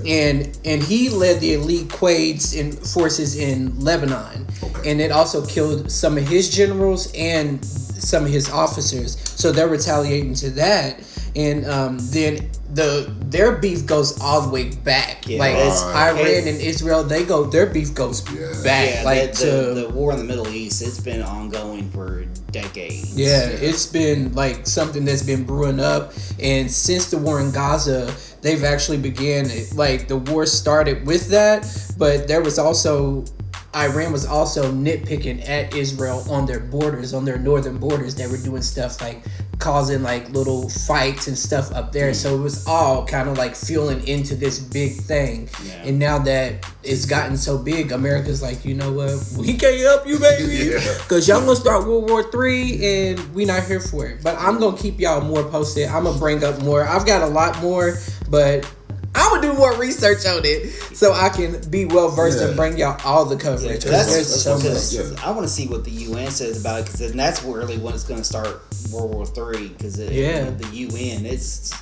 And he led the elite Quds forces in Lebanon. Okay. And it also killed some of his generals and some of his officers. So they're retaliating to that. And then their beef goes all the way back. Yeah, Iran and Israel, their beef goes back. Yeah, the war in the Middle East, it's been ongoing for decades. Yeah, it's been like something that's been brewing up. And since the war in Gaza, they've actually the war started with that, but there was also Iran was also nitpicking at Israel on their borders, on their northern borders. They were doing stuff like causing like little fights and stuff up there. So it was all kind of like fueling into this big thing. Yeah. And now that it's gotten so big, America's like, you know what? We can't help you, baby. Because y'all going to start World War III and we not here for it. But I'm going to keep y'all more posted. I'm going to bring up more. I've got a lot more, but I'm going to do more research on it so I can be well versed and bring y'all all the coverage. I want to see what the UN says about it, because then that's really when it's going to start World War III, because the UN, it's...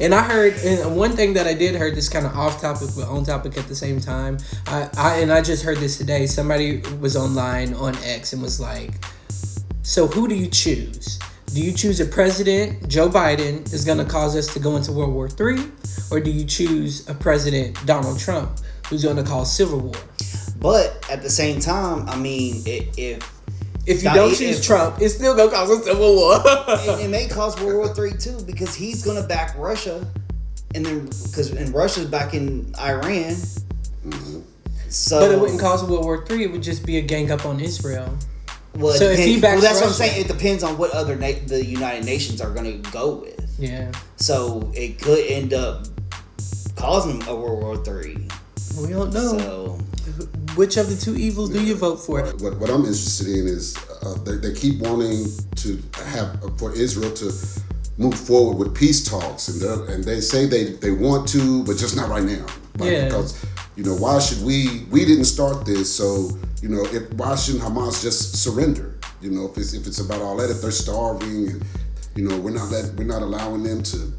And I heard, and one thing that I did heard, this kind of off topic but on topic at the same time, I just heard this today. Somebody was online on X and was like, so who do you choose? Do you choose a president, Joe Biden, is going to cause us to go into World War III? Or do you choose a president, Donald Trump, who's going to cause civil war? But at the same time, I mean, if you don't choose Trump, it's still going to cause a civil war. It may cause World War III too, because he's going to back Russia. And then, and Russia's backing Iran. So, but it wouldn't cause World War III, it would just be a gang up on Israel. Well, so if he backs that's Russia, what I'm saying. It depends on what other the United Nations are going to go with. Yeah. So it could end up causing a World War III. We don't know. So, which of the two evils do you vote for? What I'm interested in is they keep wanting to have for Israel to move forward with peace talks, and they say they want to, but just not right now. Because why should we didn't start this, so why shouldn't Hamas just surrender? If it's about all that, if they're starving and we're not allowing them to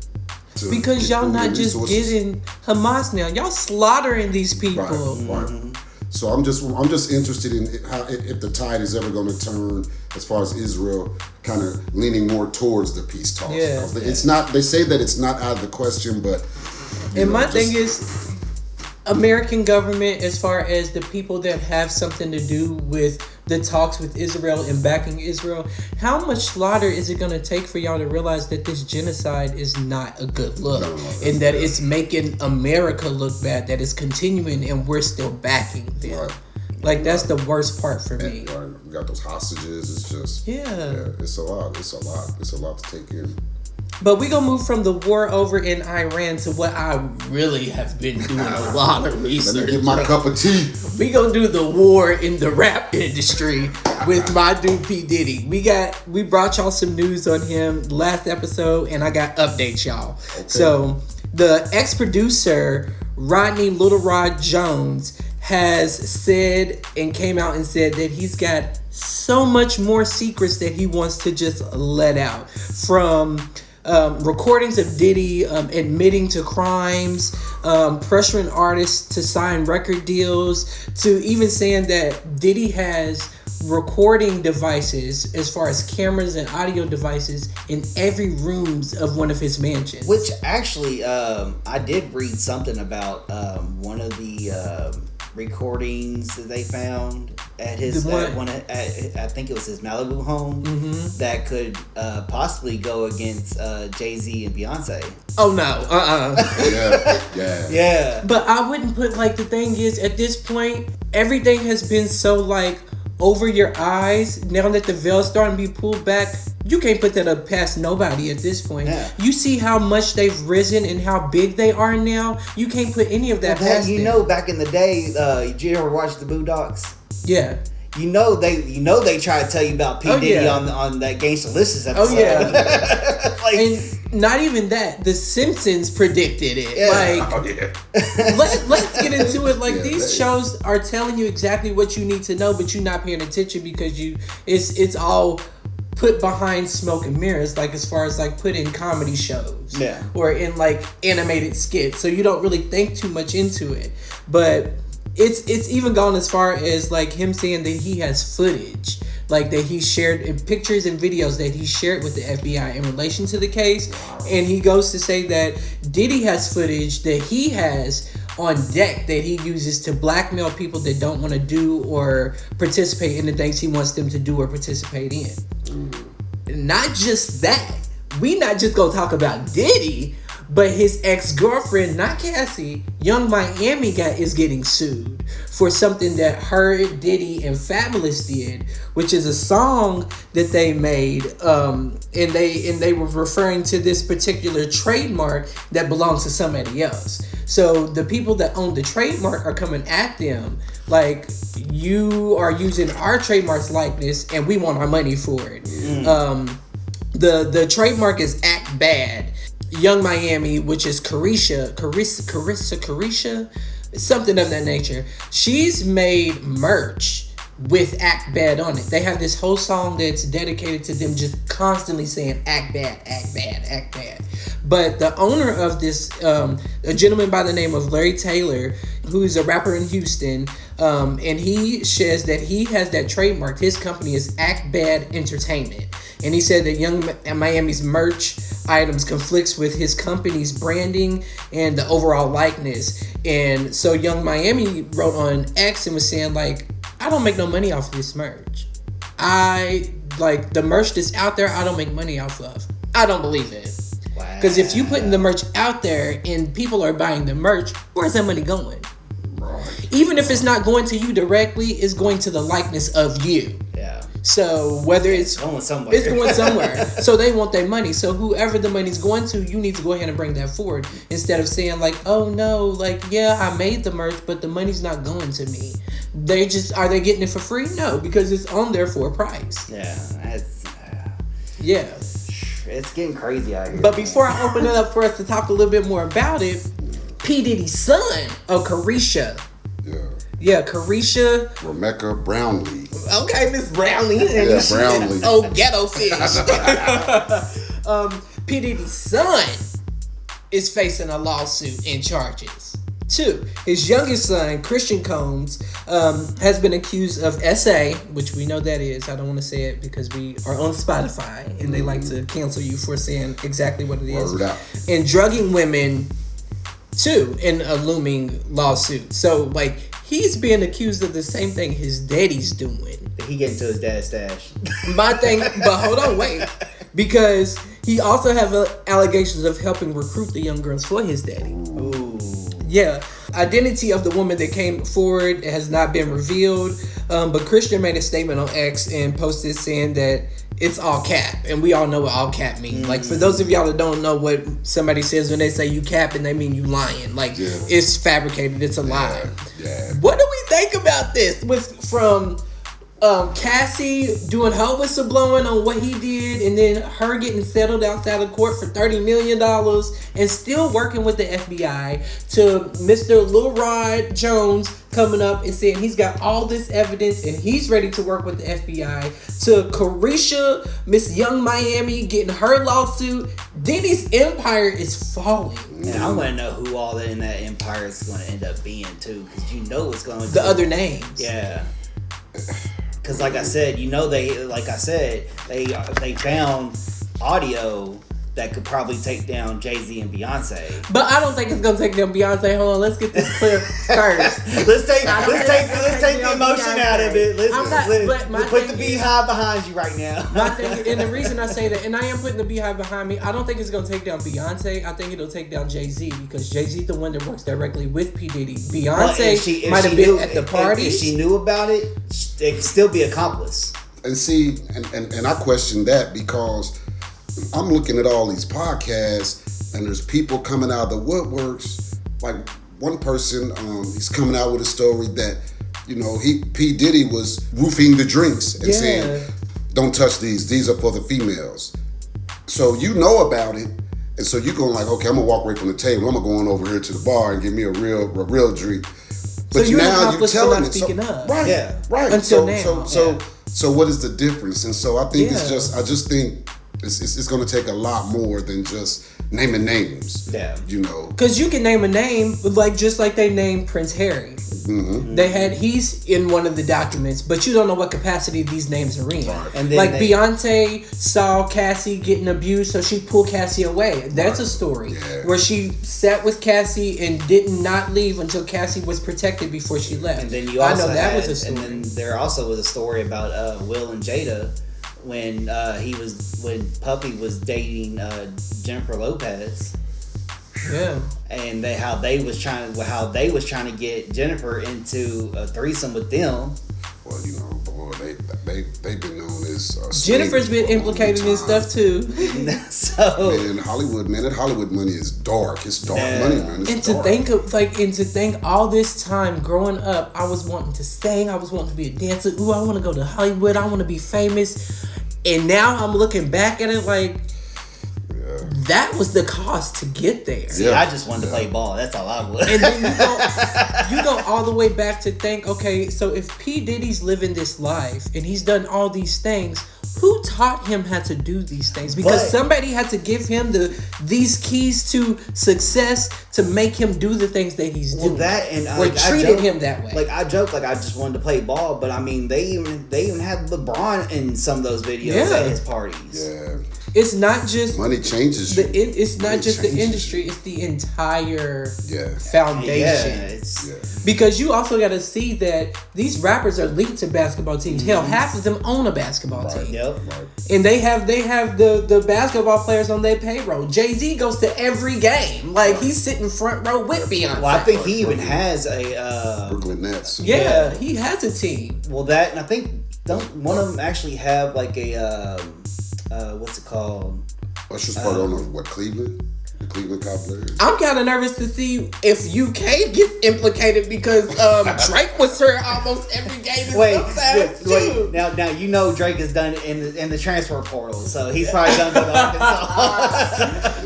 because y'all not just getting Hamas now, y'all slaughtering these people. Right. So I'm just interested in how if the tide is ever going to turn as far as Israel kind of leaning more towards the peace talks. Yeah. It's not. They say that it's not out of the question, but. My thing is, American government, as far as the people that have something to do with the talks with Israel and backing Israel, how much slaughter is it going to take for y'all to realize that this genocide is not a good look, and that it's making America look bad, that it's continuing and we're still backing them? Right. Like, that's the worst part for me. We got those hostages. It's just... Yeah, it's a lot. It's a lot to take in. But we gonna move from the war over in Iran to what I really have been doing a lot of research. Let me get my cup of tea. We gonna do the war in the rap industry with my dude P Diddy. We brought y'all some news on him last episode, and I got updates, y'all. Okay. So the ex-producer Rodney Little Rod Jones has said and came out and said that he's got so much more secrets that he wants to just let out, from recordings of Diddy admitting to crimes, pressuring artists to sign record deals, to even saying that Diddy has recording devices, as far as cameras and audio devices, in every rooms of one of his mansions. Which actually, I did read something about one of the recordings that they found. at his I think it was his Malibu home that could possibly go against Jay-Z and Beyonce. Oh no, Yeah. But I wouldn't put, like, the thing is, at this point, everything has been so, like, over your eyes. Now that the veil's starting to be pulled back, you can't put that up past nobody at this point. Yeah. You see how much they've risen and how big they are now. You can't put any of that past them. Know, back in the day, did you ever watch the Boondocks? Yeah. You know they try to tell you about P Diddy on that Gangsta Listens episode. Oh yeah. Like, and not even that. The Simpsons predicted it. Yeah. Like, let's get into it. Like, these shows are telling you exactly what you need to know, but you're not paying attention because it's all put behind smoke and mirrors, like, as far as, like, put in comedy shows or in, like, animated skits, so you don't really think too much into it. But it's even gone as far as, like, him saying that he has footage, like, that he shared in pictures and videos that he shared with the FBI in relation to the case. And he goes to say that Diddy has footage that he has on deck that he uses to blackmail people that don't want to do or participate in the things he wants them to do or participate in. Not just that, we not just gonna talk about Diddy, but his ex-girlfriend, not Cassie, Young Miami is getting sued for something that her, Diddy, and Fabulous did, which is a song that they made, and they were referring to this particular trademark that belongs to somebody else. So the people that own the trademark are coming at them like, you are using our trademark's likeness and we want our money for it. The trademark is Act Bad. Young Miami, which is Carisha, something of that nature. She's made merch with Act Bad on it. They have this whole song that's dedicated to them just constantly saying Act Bad, Act Bad, Act Bad. But the owner of this, a gentleman by the name of Larry Taylor, who's a rapper in Houston, and he says that he has that trademark. His company is Act Bad Entertainment. And he said that Young Miami's merch items conflicts with his company's branding and the overall likeness. And so Young Miami wrote on X and was saying, like, I don't make no money off of this merch. The merch that's out there, I don't make money off of. I don't believe it. Because if you putting the merch out there and people are buying the merch, where's that money going? Right. Even if it's not going to you directly, it's going to the likeness of you. Yeah. So whether it's going somewhere. It's going somewhere. So they want their money. So whoever the money's going to, you need to go ahead and bring that forward. Instead of saying, like, oh no, like, yeah, I made the merch, but the money's not going to me. Are they getting it for free? No, because it's on there for a price. Yeah. Yeah. It's getting crazy out here. But before I open it up for us to talk a little bit more about it, P Diddy's son of Carisha. Yeah, Carisha. Rebecca Brownlee. Okay, Miss Brownlee. Yeah, Brownlee. Oh, ghetto fish. P Diddy's son is facing a lawsuit and charges. 2, his youngest son, Christian Combs, has been accused of SA, which we know that is. I don't want to say it because we are on Spotify and they like to cancel you for saying exactly what it is. And drugging women, too, in a looming lawsuit. So, like, he's being accused of the same thing his daddy's doing. He getting to his dad's stash. My thing, but hold on, wait. Because he also have allegations of helping recruit the young girls for his daddy. Ooh. Yeah. Identity of the woman that came forward has not been revealed. But Christian made a statement on X and posted saying that it's all cap. And we all know what all cap means. Like, for those of y'all that don't know what somebody says when they say you capping, they mean you lying. Like, it's fabricated. It's a lie. Yeah. What do we think about this? From Cassie doing her whistleblowing on what he did, and then her getting settled outside of court for $30 million and still working with the FBI, to Mr. Lil Rod Jones coming up and saying he's got all this evidence and he's ready to work with the FBI, to Carisha, Miss Young Miami getting her lawsuit. Diddy's empire is falling. And I want to know who all in that empire is going to end up being too, because you know what's going to the other names. Yeah. Because like I said, they found audio that could probably take down Jay-Z and Beyonce. But I don't think it's gonna take down Beyonce. Hold on, let's get this clear first. let's take the emotion out of it. Let's put the beehive behind you right now. My thing, and the reason I say that, and I am putting the beehive behind me, I don't think it's gonna take down Beyonce. I think it'll take down Jay-Z because Jay-Z's the one that works directly with P Diddy. Beyonce might have been at the party. If she knew about it, it could still be accomplice. And see, and I question that because I'm looking at all these podcasts and there's people coming out of the woodworks. Like one person, he's coming out with a story that, P Diddy was roofing the drinks and saying, don't touch these are for the females. So you know about it. And so you're going like, okay, I'm gonna walk away from the table. I'm gonna go on over here to the bar and get me a real drink. But so now you're telling it. Speaking up. Right. Yeah. Right. Until now. So what is the difference? And so I think I just think it's going to take a lot more than just naming names. Yeah. Because you can name a name, just like they named Prince Harry. Mm-hmm. He's in one of the documents, but you don't know what capacity these names are in. Right. And then Beyonce saw Cassie getting abused, so she pulled Cassie away. That's a story where she sat with Cassie and did not leave until Cassie was protected before she left. And then that was a story. And then there also was a story about Will and Jada when Puppy was dating Jennifer Lopez. Yeah. And how they was trying to get Jennifer into a threesome with them. Well, boy, they've been known as Jennifer's been implicated in stuff too. So man, that Hollywood money is dark. It's dark money, man. It's and dark. to think all this time growing up, I was wanting to sing, I was wanting to be a dancer. Ooh, I want to go to Hollywood. I want to be famous. And now I'm looking back at it like. That was the cost to get there. See, I just wanted to play ball. That's all I would. And then you go all the way back to think, okay, so if P Diddy's living this life and he's done all these things, who taught him how to do these things? Because somebody had to give him these keys to success to make him do the things that he's doing. Or treated him that way. Like I joke, like I just wanted to play ball, but I mean they even had LeBron in some of those videos at his parties. Yeah. It's not just money changes. It's not just the industry; it's the entire foundation. Because you also got to see that these rappers are linked to basketball teams. Hell, half of them own a basketball team. Yep. And they have the basketball players on their payroll. Jay-Z goes to every game. Like he's sitting front row with Beyonce. Well, I think he even has a Brooklyn Nets. Yeah, he has a team. Well, that and I think don't one of them actually have like a what's it called? That's just part of what Cleveland. The Cleveland Cavaliers. I'm kind of nervous to see if UK gets implicated because Drake was hurt almost every game. Wait. Now Drake has done it in the transfer portal, so he's probably done it.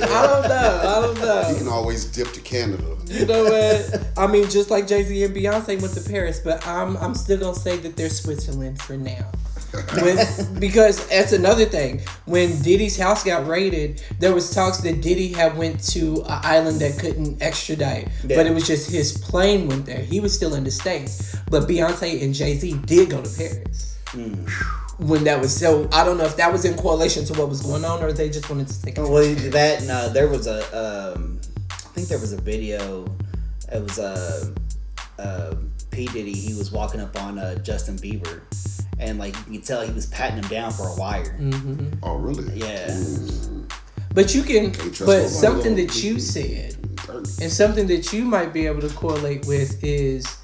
I don't know. He can always dip to Canada. You know what? I mean, just like Jay-Z and Beyonce went to Paris, but I'm still gonna say that they're Switzerland for now. Because that's another thing. When Diddy's house got raided, there was talks that Diddy had went to an island that couldn't extradite, but it was just his plane went there. He was still in the States, but Beyonce and Jay-Z did go to Paris. When that was I don't know if that was in correlation to what was going on, or they just wanted to take. Well, there was I think there was a video. It was P Diddy. He was walking up on Justin Bieber. And like you can tell, he was patting him down for a wire. Mm-hmm. Oh, really? Yeah. But you can. But something that you said, and something that you might be able to correlate with is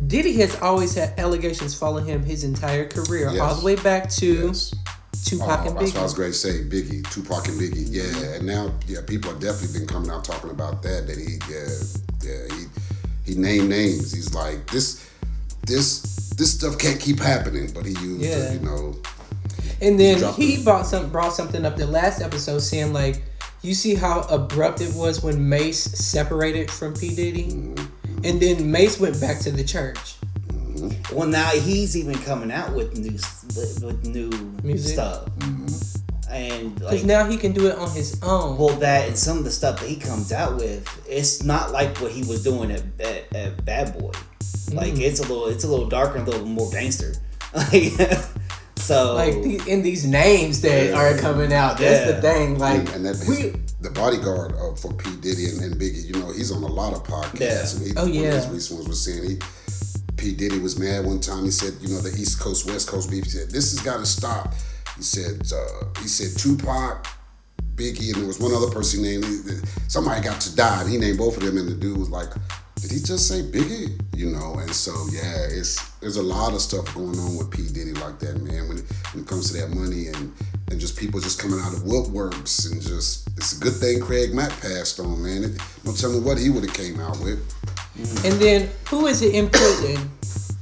Diddy has always had allegations following him his entire career, all the way back to Tupac and Biggie. That's what I was going to say. Biggie, Tupac and Biggie. Yeah, and now people have definitely been coming out talking about that. That he named names. He's like this stuff can't keep happening, but he used it, And then he brought something up the last episode, saying like, you see how abrupt it was when Mace separated from P Diddy, and then Mace went back to the church. Well, now he's even coming out with new music stuff, and because now he can do it on his own. Well, that and some of the stuff that he comes out with, it's not like what he was doing at Bad Boy. Like it's a little darker and a little more gangster. So like in these names that are coming out, that's the thing. Like, and the bodyguard for P Diddy and Biggie, you know, he's on a lot of podcasts. And one of his recent ones was saying P Diddy was mad one time. He said, you know, the East Coast West Coast beef. He said, this has got to stop. He said Tupac, Biggie, and there was one other person named. Somebody got to die, and he named both of them. And the dude was like, did he just say Biggie? You know, and so there's a lot of stuff going on with P Diddy like that, man. When it comes to that money and just people just coming out of woodworks and just, it's a good thing Craig Mack passed on, man. Don't tell me what he would have came out with. And then who is it in prison?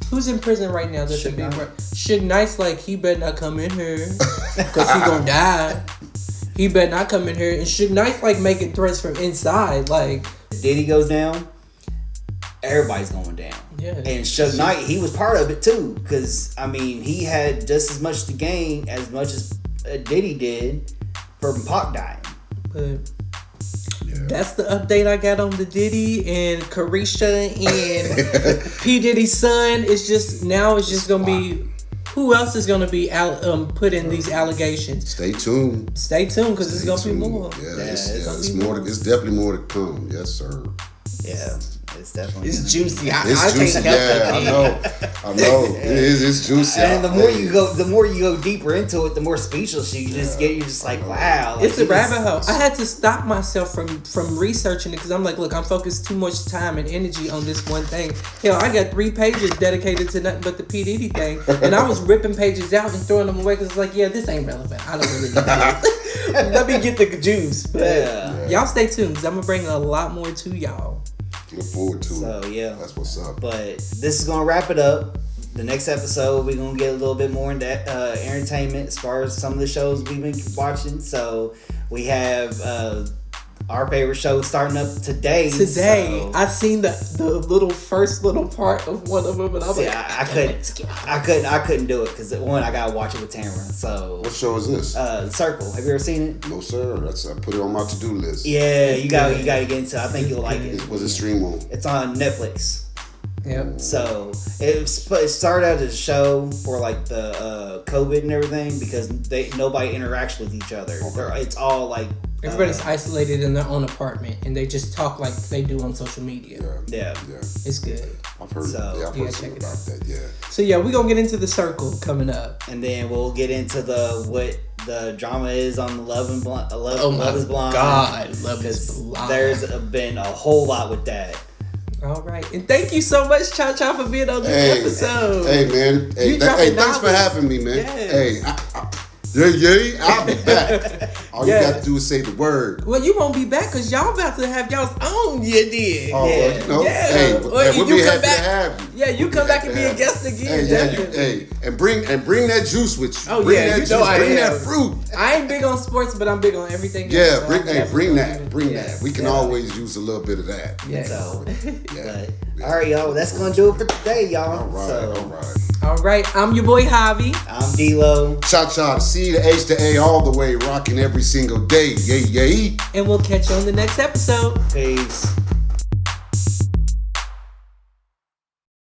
Who's in prison right now? That's a big word. Suge Knight's like, he better not come in here because he gonna die. He better not come in here. And Suge Knight's like making threats from inside. Like, Diddy goes down, everybody's going down. Yeah. And Suge Knight, he was part of it too, because I mean, he had just as much to gain as much as Diddy did from Pac dying. But that's the update I got on the Diddy and Carisha and P Diddy's son. It's just gonna be, who else is gonna be put in these allegations? Stay tuned, because it's gonna be more. It's more. It's definitely more to come. Yes, sir. Yeah. It's definitely juicy. It's juicy. I know. It's juicy. And the more you go deeper into it, the more speechless you just get. You're just like, wow. It's a rabbit hole. I had to stop myself from researching it because I'm like, look, I'm focused too much time and energy on this one thing. Hell, I got 3 pages dedicated to nothing but the P Diddy thing, and I was ripping pages out and throwing them away because it's like, yeah, this ain't relevant. I don't really need this. Let me get the juice. But y'all stay tuned because I'm gonna bring a lot more to y'all. Look forward to it. So yeah, that's what's up. But this is gonna wrap it up. The next episode, we're gonna get a little bit more into entertainment as far as some of the shows we've been watching. So we have our favorite show starting up today. So. I seen the first little part of one of them, and I was I couldn't do it because one, I gotta watch it with Tamara. So what show is this? Circle. Have you ever seen it? No, sir. I put it on my to-do list. Yeah, you gotta get into it. I think you'll like it. Was it stream on? It's on Netflix. Yep. So it started out as a show for like the COVID and everything because nobody interacts with each other. Okay. It's all like everybody's isolated in their own apartment and they just talk like they do on social media. Yeah. It's good. I've heard something about that. Yeah. So yeah, we're gonna get into the Circle coming up, and then we'll get into what the drama is on the Love is Blind. God, Love is Blind. There's been a whole lot with that. All right, and thank you so much, Cha Cha, for being on this episode. Hey, man. Hey, thanks for having me, man. Yes. Hey, I'll be back. All you got to do is say the word. Well, you won't be back because y'all about to have y'all's own. You did. Oh, well, you know. Hey, we'll be happy to have you. Yeah, you come back and be a guest again. And bring that juice with you. Oh, bring that juice. Bring that fruit. I ain't big on sports, but I'm big on everything. Yeah, bring that. We can always use a little bit of that. Yeah. So, all right, y'all. That's gonna do it for today, y'all. All right. I'm your boy Javi. I'm D-Lo. Cha-cha, C to H to A all the way, rocking every single day. Yay. And we'll catch you on the next episode. Peace.